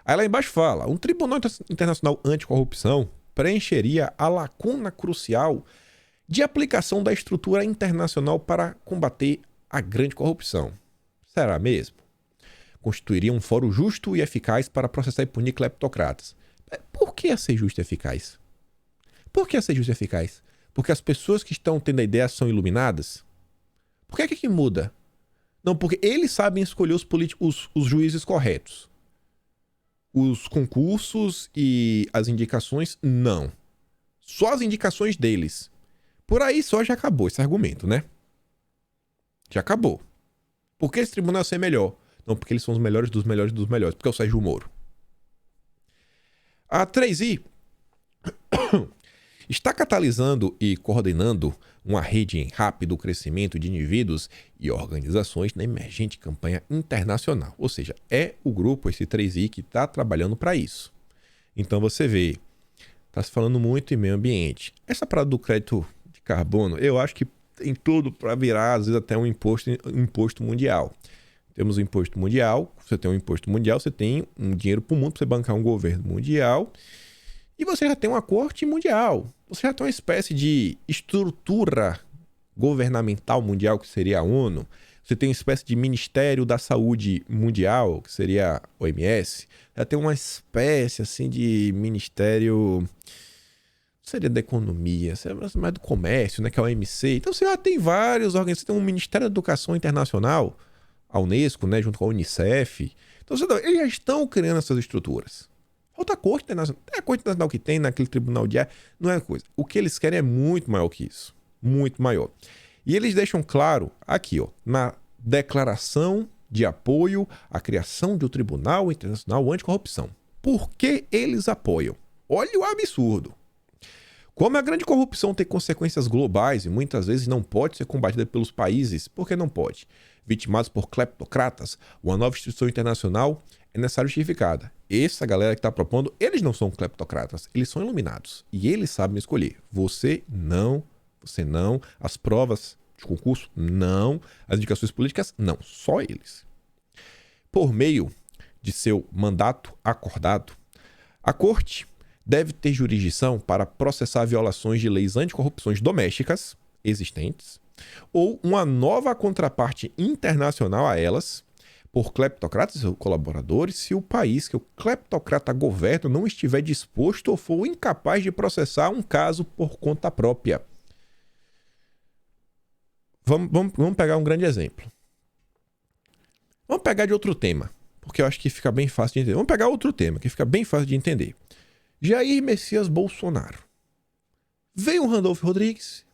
S1: Aí lá embaixo fala, um Tribunal Internacional Anticorrupção preencheria a lacuna crucial de aplicação da estrutura internacional para combater a grande corrupção. Será mesmo? Constituiria um fórum justo e eficaz para processar e punir cleptocratas. Por que é ser justo e eficaz? Por que é ser justo e eficaz? Porque as pessoas que estão tendo a ideia são iluminadas? Por que muda? Não, porque eles sabem escolher os juízes corretos. Os concursos e as indicações, não. Só as indicações deles. Por aí só já acabou esse argumento, né? Já acabou. Por que esse tribunal ser melhor? Não porque eles são os melhores dos melhores dos melhores, porque é o Sérgio Moro. A 3i está catalisando e coordenando uma rede em rápido crescimento de indivíduos e organizações na emergente campanha internacional. Ou seja, é o grupo, esse 3i, que está trabalhando para isso. Então você vê, está se falando muito em meio ambiente. Essa parada do crédito de carbono, eu acho que tem tudo para virar, às vezes, até um imposto mundial. Temos um imposto mundial, você tem um imposto mundial, você tem um dinheiro para o mundo para você bancar um governo mundial. E você já tem uma corte mundial. Você já tem uma espécie de estrutura governamental mundial, que seria a ONU. Você tem uma espécie de Ministério da Saúde Mundial, que seria a OMS. Já tem uma espécie assim de ministério... Seria da economia, seria mais do comércio, né, que é a OMC. Então você já tem vários órgãos. Você tem um Ministério da Educação Internacional, a Unesco, né, junto com a Unicef. Então eles já estão criando essas estruturas. Falta a Corte Internacional. É a Corte Internacional que tem naquele tribunal de ar, não é coisa. O que eles querem é muito maior que isso. Muito maior. E eles deixam claro aqui, ó, na declaração de apoio à criação de um Tribunal Internacional Anticorrupção. Por que eles apoiam? Olha o absurdo. Como a grande corrupção tem consequências globais e muitas vezes não pode ser combatida pelos países, por que não pode? Vitimados por cleptocratas, uma nova instituição internacional é necessário justificada. Essa galera que está propondo, eles não são cleptocratas, eles são iluminados. E eles sabem escolher. Você não, as provas de concurso, não, as indicações políticas, não, só eles. Por meio de seu mandato acordado, a Corte deve ter jurisdição para processar violações de leis anticorrupções domésticas existentes ou uma nova contraparte internacional a elas por cleptocratas ou colaboradores se o país que o cleptocrata governa não estiver disposto ou for incapaz de processar um caso por conta própria. Vamos pegar um grande exemplo. Vamos pegar de outro tema, porque eu acho que fica bem fácil de entender. Vamos pegar outro tema, que fica bem fácil de entender. Jair Messias Bolsonaro. Vem o Randolfo Rodrigues,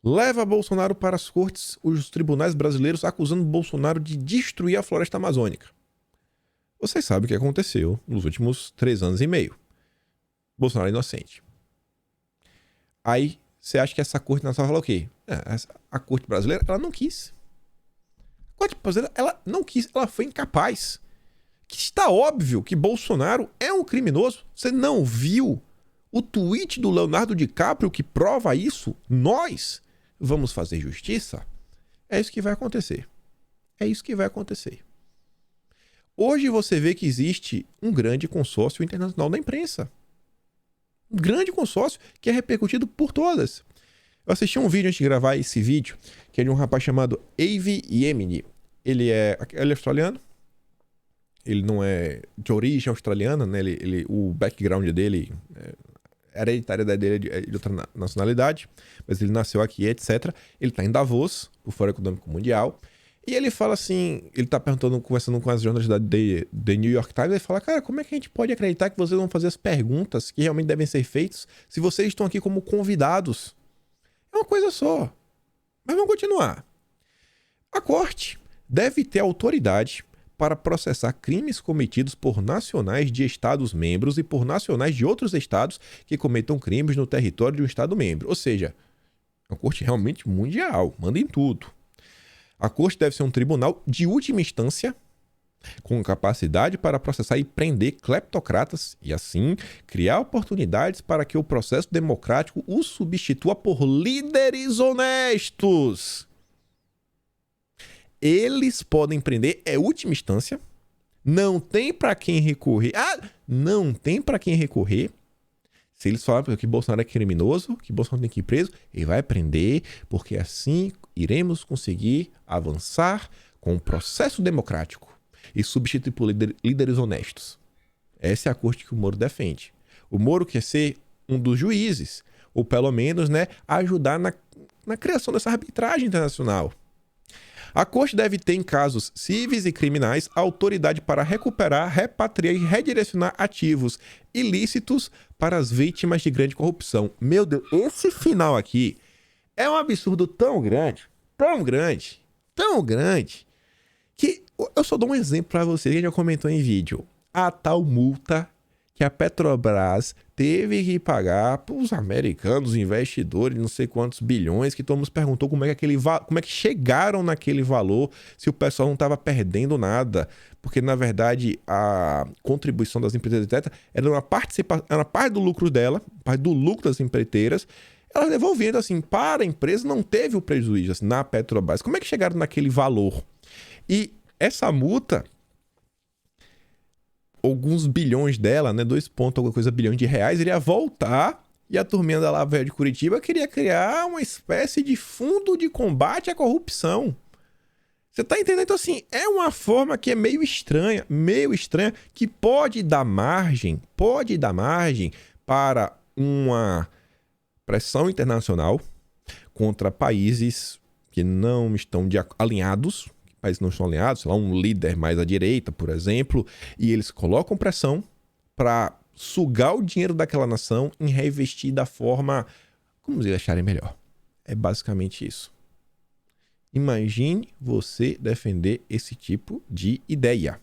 S1: leva Bolsonaro para as cortes, os tribunais brasileiros, acusando Bolsonaro de destruir a floresta amazônica. Vocês sabem o que aconteceu nos últimos 3 anos e meio. Bolsonaro é inocente. Aí, você acha que essa corte nacional falou o quê? A corte brasileira, ela não quis. A corte brasileira, ela não quis, ela foi incapaz. Que está óbvio que Bolsonaro é um criminoso. Você não viu o tweet do Leonardo DiCaprio que prova isso? Nós vamos fazer justiça? É isso que vai acontecer. É isso que vai acontecer. Hoje você vê que existe um grande consórcio internacional da imprensa. Um grande consórcio que é repercutido por todas. Eu assisti um vídeo antes de gravar esse vídeo, que é de um rapaz chamado Avi Yemini. Ele é australiano. Ele não é de origem australiana, né? O background dele, a hereditária dele é de outra nacionalidade, mas ele nasceu aqui, etc. Ele está em Davos, o Fórum Econômico Mundial, e ele fala assim, ele está conversando com as jornalistas da New York Times, ele fala, cara, como é que a gente pode acreditar que vocês vão fazer as perguntas que realmente devem ser feitas se vocês estão aqui como convidados? É uma coisa só. Mas vamos continuar. A corte deve ter autoridade para processar crimes cometidos por nacionais de Estados-membros e por nacionais de outros estados que cometam crimes no território de um Estado-membro. Ou seja, é uma corte realmente mundial, manda em tudo. A corte deve ser um tribunal de última instância, com capacidade para processar e prender cleptocratas e, assim, criar oportunidades para que o processo democrático o substitua por líderes honestos. Eles podem prender, é última instância, não tem para quem recorrer. Não tem para quem recorrer. Se eles falarem que Bolsonaro é criminoso, que Bolsonaro tem que ir preso, ele vai prender, porque assim iremos conseguir avançar com o processo democrático e substituir por líderes honestos. Essa é a corte que o Moro defende. O Moro quer ser um dos juízes, ou pelo menos, né, ajudar na criação dessa arbitragem internacional. A corte deve ter, em casos cíveis e criminais, autoridade para recuperar, repatriar e redirecionar ativos ilícitos para as vítimas de grande corrupção. Meu Deus, esse final aqui é um absurdo tão grande, que Eu só dou um exemplo para você, que já comentou em vídeo. A tal multa que a Petrobras teve que pagar para os americanos, investidores, não sei quantos bilhões, que todo mundo se perguntou como é que chegaram naquele valor, se o pessoal não estava perdendo nada. Porque, na verdade, a contribuição das empresas, etc., era uma parte do lucro dela, parte do lucro das empreiteiras, ela devolvendo, assim, para a empresa, não teve o prejuízo, assim, na Petrobras. Como é que chegaram naquele valor? E essa multa, alguns bilhões dela, né, 2 pontos, alguma coisa, bilhões de reais, iria voltar, e a turminha da Lava Jato de Curitiba queria criar uma espécie de fundo de combate à corrupção. Você tá entendendo? Então, assim, é uma forma que é meio estranha, que pode dar margem para uma pressão internacional contra países que não estão alinhados, países não estão alinhados, sei lá, um líder mais à direita, por exemplo, e eles colocam pressão para sugar o dinheiro daquela nação e reinvestir da forma como eles acharem melhor. É basicamente isso. Imagine você defender esse tipo de ideia.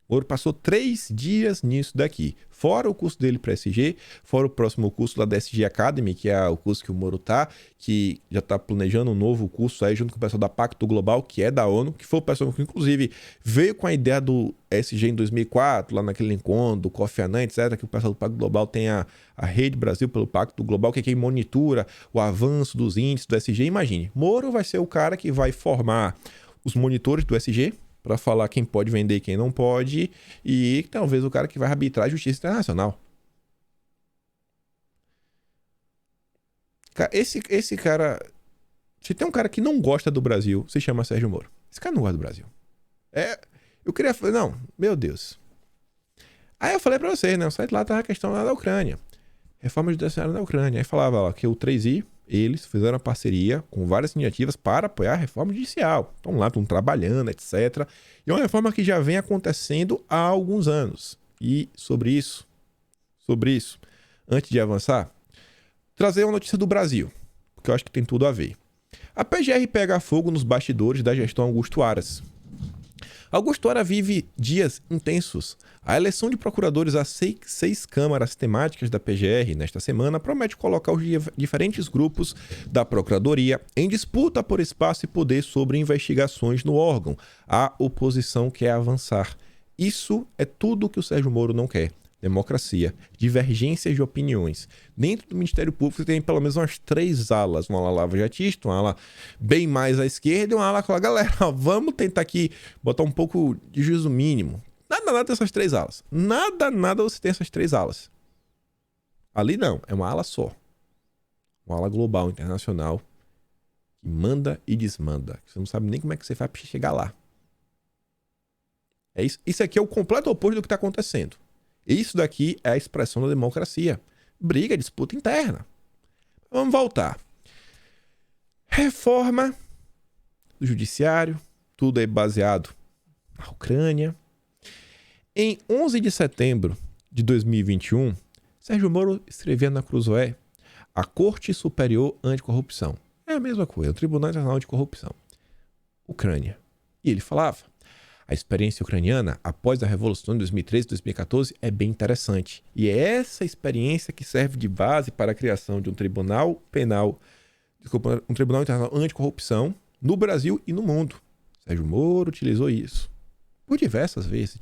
S1: O Moro passou 3 dias nisso daqui. Fora o curso dele para SG, fora o próximo curso lá da SG Academy, que é o curso que o Moro tá, que já tá planejando um novo curso aí junto com o pessoal da Pacto Global, que é da ONU, que foi o pessoal que inclusive veio com a ideia do SG em 2004, lá naquele encontro do Kofi Annan, etc, que o pessoal do Pacto Global tem a Rede Brasil pelo Pacto Global, que é quem monitora o avanço dos índices do SG. Imagine, Moro vai ser o cara que vai formar os monitores do SG, para falar quem pode vender e quem não pode, e talvez o cara que vai arbitrar a justiça internacional. Esse cara... Se tem um cara que não gosta do Brasil, se chama Sérgio Moro. Esse cara não gosta do Brasil. Eu queria falar... Não, meu Deus. Aí eu falei para vocês, né? O site lá tava a questão lá da Ucrânia. Reforma judiciária da Ucrânia. Aí falava lá que o 3i, eles fizeram uma parceria com várias iniciativas para apoiar a reforma judicial. Estão lá, estão trabalhando, etc. E é uma reforma que já vem acontecendo há alguns anos. E sobre isso, antes de avançar, trazer uma notícia do Brasil, porque eu acho que tem tudo a ver. A PGR pega fogo nos bastidores da gestão Augusto Aras. Augusto Aras vive dias intensos. A eleição de procuradores às 6 câmaras temáticas da PGR nesta semana promete colocar os diferentes grupos da Procuradoria em disputa por espaço e poder sobre investigações no órgão. A oposição quer avançar. Isso é tudo que o Sérgio Moro não quer. Democracia, divergências de opiniões. Dentro do Ministério Público você tem pelo menos umas 3 alas. Uma ala lava-jatista, uma ala bem mais à esquerda e uma ala que fala, galera, vamos tentar aqui botar um pouco de juízo mínimo. Nada dessas 3 alas. Nada você tem essas 3 alas. Ali não, é uma ala só. Uma ala global, internacional, que manda e desmanda. Você não sabe nem como é que você faz para chegar lá. É isso. Isso aqui é o completo oposto do que está acontecendo. Isso daqui é a expressão da democracia. Briga, disputa interna. Vamos voltar. Reforma do judiciário. Tudo é baseado na Ucrânia. Em 11 de setembro de 2021, Sérgio Moro escrevia na Cruzoé a Corte Superior Anticorrupção. É a mesma coisa, o Tribunal Internacional de Corrupção. Ucrânia. E ele falava: a experiência ucraniana após a Revolução de 2013 e 2014 é bem interessante. E é essa experiência que serve de base para a criação de um tribunal penal, um tribunal internacional anticorrupção no Brasil e no mundo. Sérgio Moro utilizou isso por diversas vezes.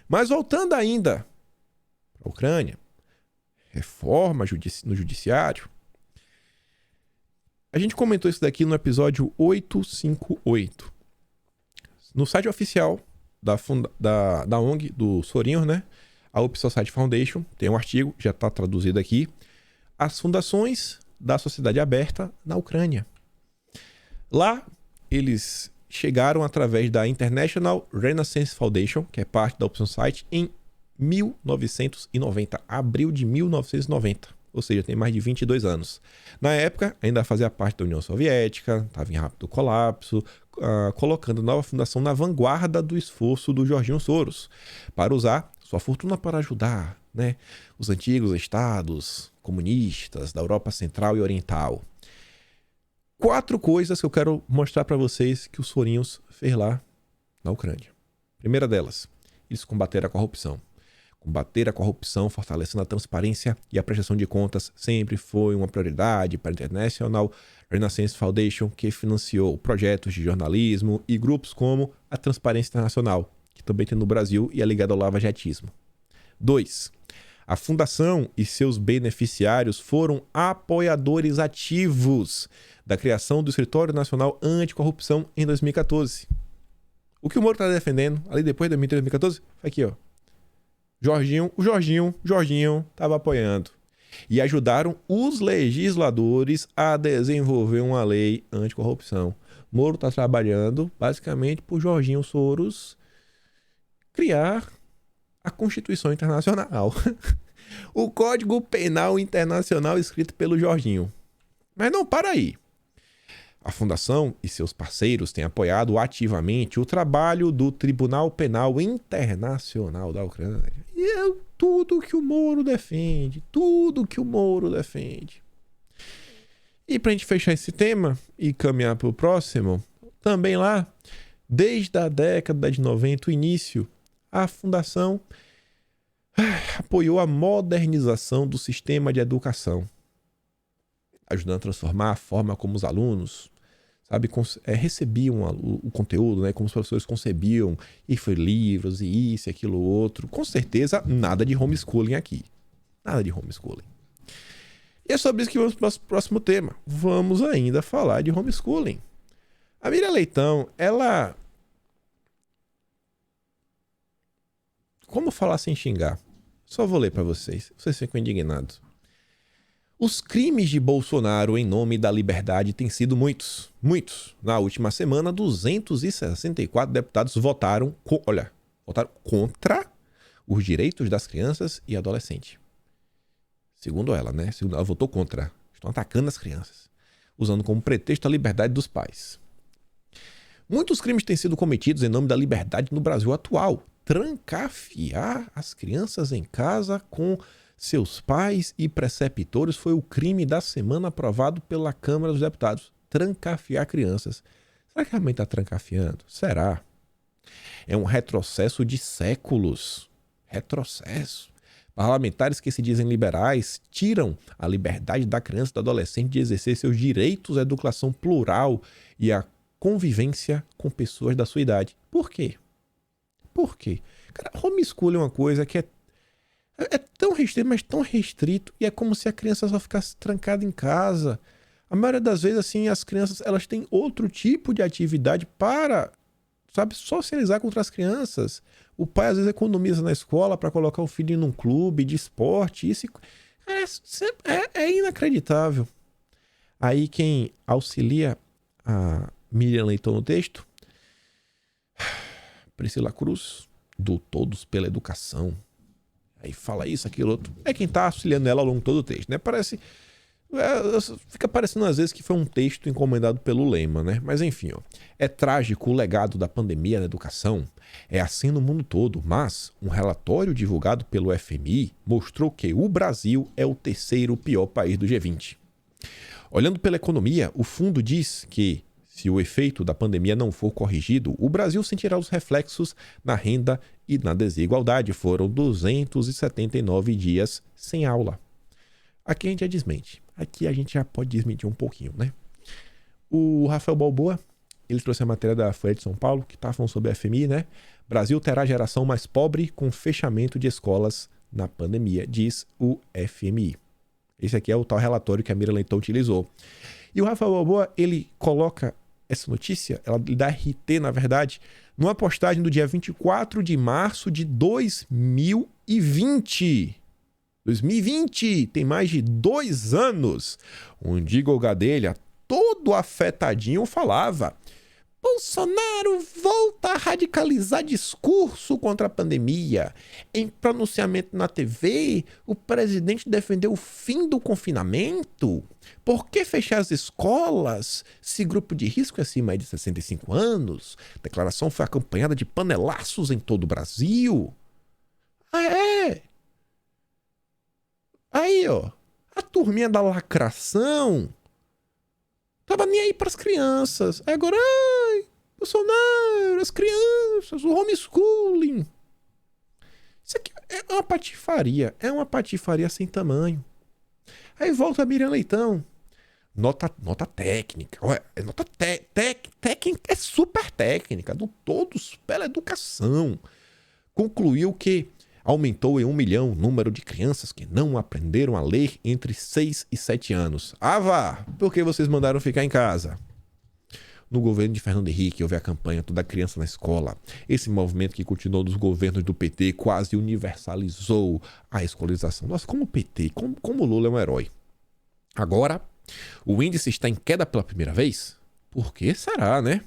S1: Mas voltando ainda para a Ucrânia, reforma no judiciário, a gente comentou isso daqui no episódio 858. No site oficial da ONG, do Sorinho, né? A Open Society Foundation, tem um artigo, já está traduzido aqui. As fundações da sociedade aberta na Ucrânia. Lá, eles chegaram através da International Renaissance Foundation, que é parte da Open Society, em 1990, abril de 1990. Ou seja, tem mais de 22 anos. Na época, ainda fazia parte da União Soviética, estava em rápido colapso, colocando a nova fundação na vanguarda do esforço do Jorginho Soros, para usar sua fortuna para ajudar, né, os antigos estados comunistas da Europa Central e Oriental. 4 coisas que eu quero mostrar para vocês que os Sorinhos fez lá na Ucrânia. Primeira delas, eles combateram a corrupção. Combater a corrupção, fortalecendo a transparência e a prestação de contas sempre foi uma prioridade para a International Renaissance Foundation, que financiou projetos de jornalismo e grupos como a Transparência Internacional, que também tem no Brasil e é ligado ao lavajatismo. 2. A fundação e seus beneficiários foram apoiadores ativos da criação do Escritório Nacional Anticorrupção em 2014. O que o Moro está defendendo ali depois de 2014 foi aqui, ó. O Jorginho estava apoiando. E ajudaram os legisladores a desenvolver uma lei anticorrupção. Moro está trabalhando basicamente por Jorginho Soros criar a Constituição Internacional. O Código Penal Internacional escrito pelo Jorginho. Mas não para aí. A Fundação e seus parceiros têm apoiado ativamente o trabalho do Tribunal Penal Internacional da Ucrânia. E é tudo que o Moro defende. E para a gente fechar esse tema e caminhar para o próximo, também lá, desde a década de 90, o início, a Fundação apoiou a modernização do sistema de educação, ajudando a transformar a forma como os alunos recebiam o conteúdo, né? Como os professores concebiam, e foi livros, e isso, e aquilo, outro. Com certeza, nada de homeschooling aqui. Nada de homeschooling. E é sobre isso que vamos para o próximo tema. Vamos ainda falar de homeschooling. A Miriam Leitão, ela... Como falar sem xingar? Só vou ler para vocês. Vocês ficam indignados. Os crimes de Bolsonaro em nome da liberdade têm sido muitos. Na última semana, 264 deputados votaram contra os direitos das crianças e adolescentes. Segundo ela, né? Ela votou contra. Estão atacando as crianças, usando como pretexto a liberdade dos pais. Muitos crimes têm sido cometidos em nome da liberdade no Brasil atual. Trancafiar as crianças em casa com seus pais e preceptores foi o crime da semana aprovado pela Câmara dos Deputados. Trancafiar crianças. Será que realmente está trancafiando? Será? É um retrocesso de séculos. Retrocesso. Parlamentares que se dizem liberais tiram a liberdade da criança e do adolescente de exercer seus direitos à educação plural e à convivência com pessoas da sua idade. Por quê? Cara, homeschooling é uma coisa que é tão restrito, mas tão restrito, e é como se a criança só ficasse trancada em casa. A maioria das vezes, assim, as crianças, elas têm outro tipo de atividade para, socializar com outras crianças. O pai, às vezes, economiza na escola para colocar o filho num clube de esporte. Isso é inacreditável. Aí, quem auxilia a Miriam Leitão no texto, Priscila Cruz, do Todos pela Educação. Aí fala isso, aquilo, outro. É quem está auxiliando ela ao longo de todo o texto, né? Fica parecendo às vezes que foi um texto encomendado pelo Lema, né? Mas enfim, ó. É trágico o legado da pandemia na educação. É assim no mundo todo, mas um relatório divulgado pelo FMI mostrou que o Brasil é o terceiro pior país do G20. Olhando pela economia, o fundo diz que, se o efeito da pandemia não for corrigido, o Brasil sentirá os reflexos na renda e na desigualdade. Foram 279 dias sem aula. Aqui a gente já desmente. Aqui a gente já pode desmentir um pouquinho, né? O Rafael Balboa, ele trouxe a matéria da Folha de São Paulo, que está falando sobre a FMI, né? Brasil terá a geração mais pobre com fechamento de escolas na pandemia, diz o FMI. Esse aqui é o tal relatório que a Miriam Leitão utilizou. E o Rafael Balboa, ele coloca essa notícia, ela dá RT, na verdade, numa postagem do dia 24 de março de 2020. 2020, tem mais de 2 anos, onde Igor Gadelha, todo afetadinho, falava: Bolsonaro volta a radicalizar discurso contra a pandemia. Em pronunciamento na TV, o presidente defendeu o fim do confinamento. Por que fechar as escolas se grupo de risco é acima de 65 anos? A declaração foi acompanhada de panelaços em todo o Brasil. Aí, ó, a turminha da lacração Tava nem aí pras crianças. Aí agora, ai, Bolsonaro, as crianças, o homeschooling. Isso aqui é uma patifaria. É uma patifaria sem tamanho. Aí volta a Miriam Leitão. Nota técnica. É nota técnica. É super técnica. Do todos pela educação. Concluiu que aumentou em 1 milhão o número de crianças que não aprenderam a ler entre 6 e 7 anos. Ah, vá! Por que vocês mandaram ficar em casa? No governo de Fernando Henrique houve a campanha Toda Criança na Escola. Esse movimento que continuou dos governos do PT quase universalizou a escolarização. Nossa, como o PT, como o Lula é um herói. Agora, o índice está em queda pela primeira vez? Por que será, né?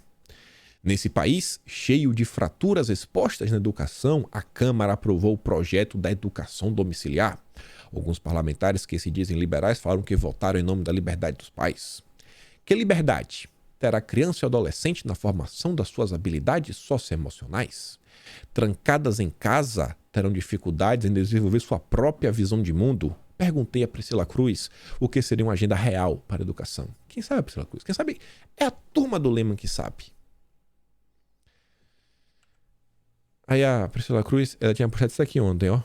S1: Nesse país, cheio de fraturas expostas na educação, a Câmara aprovou o projeto da educação domiciliar. Alguns parlamentares que se dizem liberais falaram que votaram em nome da liberdade dos pais. Que liberdade terá criança e adolescente na formação das suas habilidades socioemocionais? Trancadas em casa, terão dificuldades em desenvolver sua própria visão de mundo? Perguntei a Priscila Cruz o que seria uma agenda real para a educação. Quem sabe, Priscila Cruz? Quem sabe é a turma do Lehman que sabe. Aí a Priscila Cruz, ela tinha puxado isso aqui ontem, ó.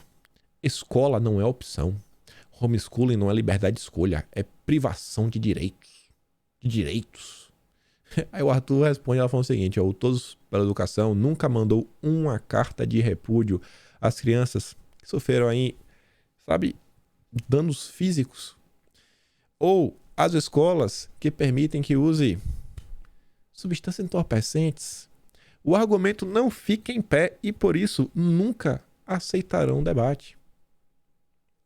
S1: Escola não é opção. Homeschooling não é liberdade de escolha, é privação de direitos. De direitos. Aí o Arthur responde, ela falou o seguinte, ó, o Todos pela Educação nunca mandou uma carta de repúdio às crianças que sofreram aí, sabe, danos físicos. Ou às escolas que permitem que use substâncias entorpecentes. O argumento não fica em pé e, por isso, nunca aceitarão um debate.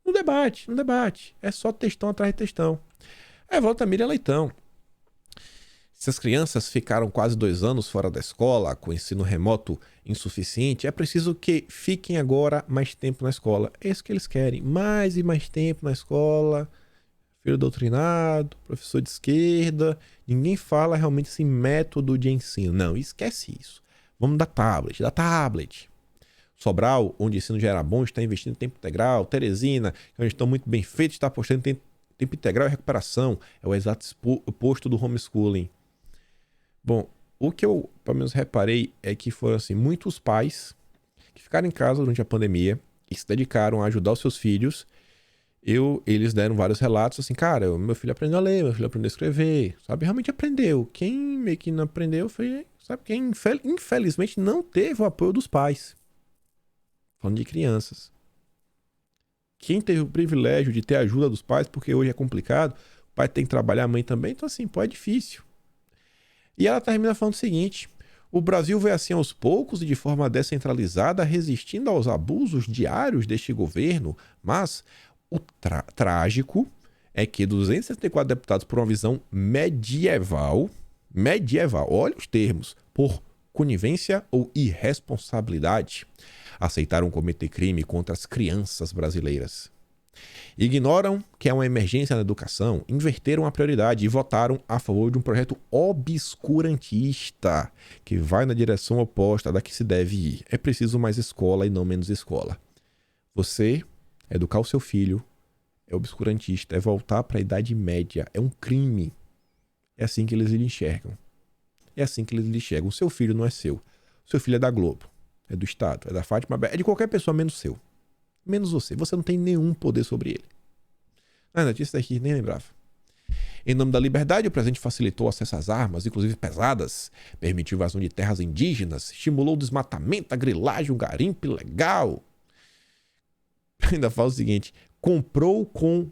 S1: No debate. É só textão atrás de textão. Aí volta a Miriam Leitão. Se as crianças ficaram quase 2 anos fora da escola, com ensino remoto insuficiente, é preciso que fiquem agora mais tempo na escola. É isso que eles querem. Mais e mais tempo na escola. Filho doutrinado, professor de esquerda. Ninguém fala realmente esse método de ensino. Não, esquece isso. Vamos dar tablet. Sobral, onde o ensino já era bom, está investindo em tempo integral. Teresina, que é onde estão muito bem feitos, está apostando em tempo integral e recuperação. É o exato oposto do homeschooling. Bom, o que eu, pelo menos, reparei é que foram, assim, muitos pais que ficaram em casa durante a pandemia e se dedicaram a ajudar os seus filhos. Eles deram vários relatos, assim, cara, meu filho aprendeu a ler, meu filho aprendeu a escrever, sabe? Realmente aprendeu. Quem meio que não aprendeu foi, sabe, quem infelizmente não teve o apoio dos pais. Falando de crianças. Quem teve o privilégio de ter a ajuda dos pais, porque hoje é complicado, o pai tem que trabalhar, a mãe também, então assim, pô, é difícil. E ela termina falando o seguinte: o Brasil vai assim aos poucos e de forma descentralizada resistindo aos abusos diários deste governo, mas o trágico é que 264 deputados por uma visão medieval, olha os termos, por conivência ou irresponsabilidade, aceitaram cometer crime contra as crianças brasileiras. Ignoram que é uma emergência na educação, inverteram a prioridade e votaram a favor de um projeto obscurantista que vai na direção oposta da que se deve ir. É preciso mais escola e não menos escola. Você educar o seu filho é obscurantista, é voltar para a Idade Média, é um crime. É assim que eles lhe enxergam. O seu filho não é seu. O seu filho é da Globo, é do Estado, é da Fátima, é de qualquer pessoa menos seu. Menos você. Você não tem nenhum poder sobre ele. A notícia daqui nem lembrava. Em nome da liberdade, o presidente facilitou o acesso às armas, inclusive pesadas, permitiu invasão de terras indígenas, estimulou o desmatamento, a grilagem, o garimpo ilegal. Ainda fala o seguinte: comprou com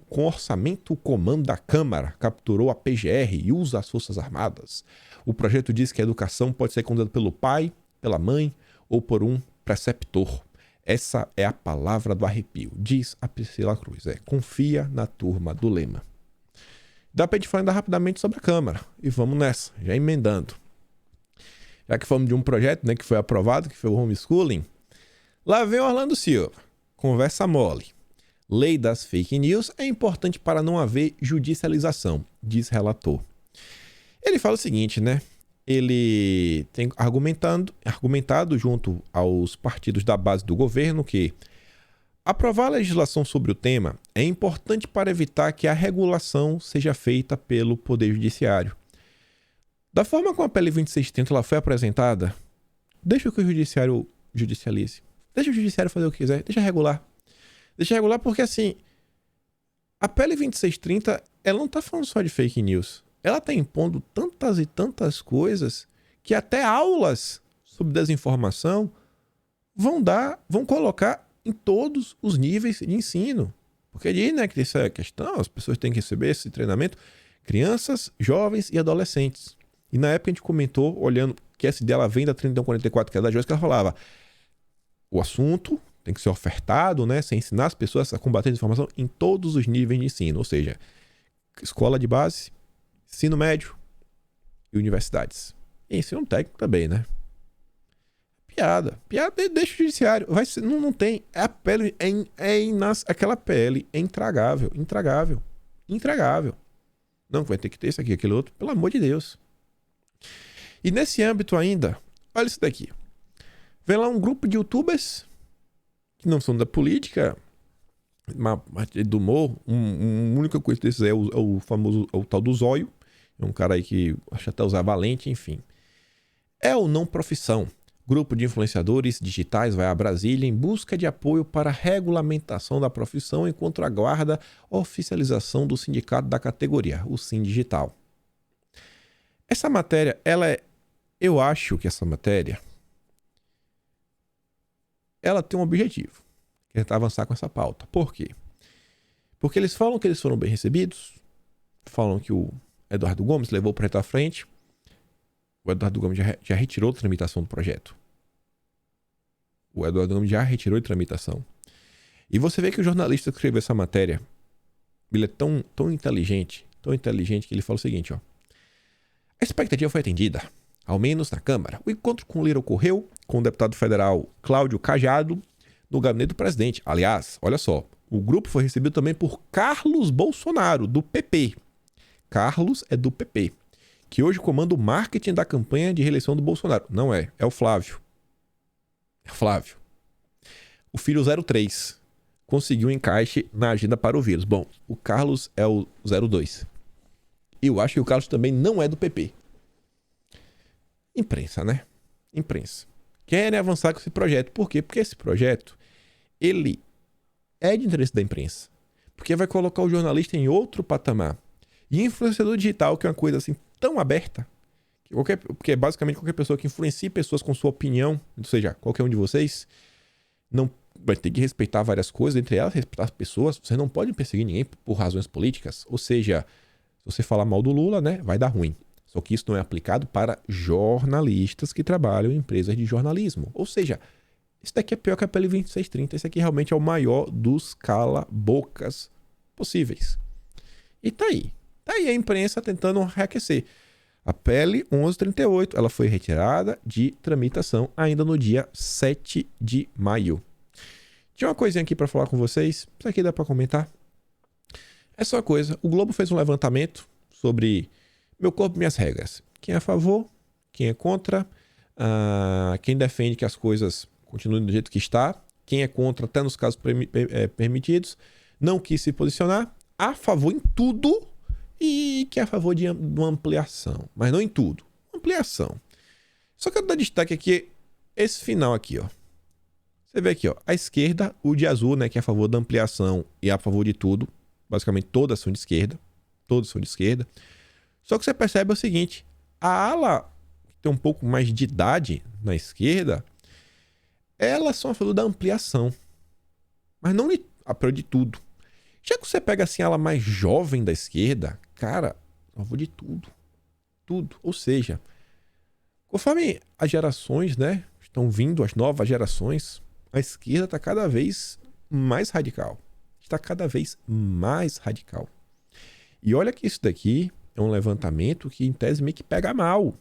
S1: orçamento o comando da Câmara, capturou a PGR e usa as Forças Armadas. O projeto diz que a educação pode ser conduzida pelo pai, pela mãe ou por um preceptor. Essa é a palavra do arrepio, diz a Priscila Cruz. Confia na turma do Lema. Dá pra gente falar ainda rapidamente sobre a Câmara. E vamos nessa, já emendando. Já que falamos de um projeto, né, que foi aprovado, que foi o homeschooling, lá vem Orlando Silva. Conversa mole. Lei das fake news é importante para não haver judicialização, diz relator. Ele fala o seguinte, né? Ele tem argumentado junto aos partidos da base do governo que Aprovar a legislação sobre o tema é importante para evitar que a regulação seja feita pelo Poder Judiciário. Da forma como a PL 2630 ela foi apresentada, deixa que o Judiciário judicialize. Deixa o Judiciário fazer o que quiser. Deixa regular. Deixa regular porque, assim, a PL 2630 ela não está falando só de fake news. Ela está impondo tantas e tantas coisas que até aulas sobre desinformação vão colocar em todos os níveis de ensino. Porque ali, né, que essa questão, as pessoas têm que receber esse treinamento, crianças, jovens e adolescentes. E na época a gente comentou, olhando, que essa ideia ela vem da 3144, que é da Joyce, que ela falava, o assunto tem que ser ofertado, né, sem ensinar as pessoas a combater a desinformação em todos os níveis de ensino, ou seja, escola de base, ensino médio e universidades. E ensino técnico também, né? Piada, deixa o judiciário. Vai ser, não tem. A PL aquela PL é intragável. Não, vai ter que ter isso aqui, aquele outro. Pelo amor de Deus. E nesse âmbito ainda, olha isso daqui. Vem lá um grupo de youtubers que não são da política, do humor. Um única coisa desses é o famoso, o tal do Zóio. É um cara aí que acha até usar valente, enfim. É o Não Profissão. Grupo de influenciadores digitais vai a Brasília em busca de apoio para a regulamentação da profissão enquanto aguarda a oficialização do sindicato da categoria, o Sindigital. Essa matéria, eu acho que essa matéria, ela tem um objetivo, que é tentar avançar com essa pauta. Por quê? Porque eles falam que eles foram bem recebidos, falam que o Eduardo Gomes levou o projeto à frente. O Eduardo Gomes já retirou a tramitação do projeto. O Eduardo Gomes já retirou de tramitação. E você vê que o jornalista que escreveu essa matéria, ele é tão inteligente que ele fala o seguinte, ó. A expectativa foi atendida, ao menos na Câmara. O encontro com o Lira ocorreu com o deputado federal Cláudio Cajado no gabinete do presidente. Aliás, olha só, o grupo foi recebido também por Carlos Bolsonaro, do PP. Carlos é do PP, que hoje comanda o marketing da campanha de reeleição do Bolsonaro. Não é o Flávio. É o Flávio. O filho 03 conseguiu um encaixe na agenda para o vírus. Bom, o Carlos é o 02. E eu acho que o Carlos também não é do PP. Imprensa, né? Imprensa. Querem avançar com esse projeto. Por quê? Porque esse projeto, ele é de interesse da imprensa. Porque vai colocar o jornalista em outro patamar. E influenciador digital, que é uma coisa assim tão aberta, porque basicamente qualquer pessoa que influencie pessoas com sua opinião, ou seja, qualquer um de vocês, não vai ter que respeitar várias coisas, entre elas respeitar as pessoas. Você não pode perseguir ninguém por razões políticas. Ou seja, se você falar mal do Lula, né, vai dar ruim. Só que isso não é aplicado para jornalistas que trabalham em empresas de jornalismo. Ou seja, isso daqui é pior que a PL 2630. Esse aqui realmente é o maior dos cala-bocas possíveis. E tá aí. Tá aí a imprensa tentando reaquecer. A PL 1138, ela foi retirada de tramitação ainda no dia 7 de maio. Tinha uma coisinha aqui para falar com vocês. Isso aqui dá para comentar. É só uma coisa. O Globo fez um levantamento sobre meu corpo, minhas regras. Quem é a favor, quem é contra, quem defende que as coisas continuem do jeito que está, quem é contra, até nos casos permitidos, não quis se posicionar, a favor em tudo e que é a favor de uma ampliação. Mas não em tudo. Ampliação. Só quero dar destaque aqui, esse final aqui, ó. Você vê aqui, ó, a esquerda, o de azul, né, que é a favor da ampliação e a favor de tudo. Basicamente todas são de esquerda. Todas são de esquerda. Só que você percebe o seguinte, a ala que tem um pouco mais de idade na esquerda, elas são a favor da ampliação. Mas não a favor de tudo. Já que você pega assim a ala mais jovem da esquerda, cara, a favor de tudo. Tudo. Ou seja, conforme as gerações, né, estão vindo, as novas gerações, a esquerda está cada vez mais radical. Está cada vez mais radical. E olha que isso daqui é um levantamento que, em tese, meio que pega mal.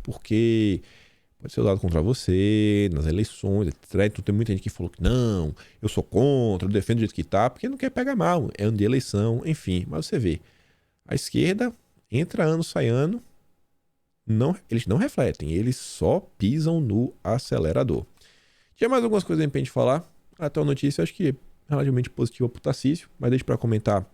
S1: Porque pode ser usado contra você, nas eleições, etc. Então tem muita gente que falou que não, eu sou contra, eu defendo do jeito que tá, porque não quer pegar mal. É ano de eleição, enfim. Mas você vê, a esquerda entra ano, sai ano, eles não refletem, eles só pisam no acelerador. Tinha mais algumas coisas pra gente falar? Até a notícia, acho que relativamente positiva pro Tarcísio, mas deixa para comentar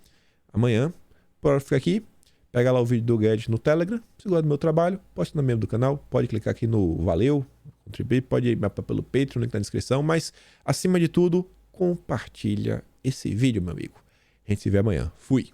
S1: amanhã. Por ficar aqui, pega lá o vídeo do Guedes no Telegram. Se gosta do meu trabalho, pode ser membro do canal, pode clicar aqui no Valeu, contribuir, pode ir pelo Patreon, link na descrição, mas acima de tudo, compartilha esse vídeo, meu amigo. A gente se vê amanhã. Fui!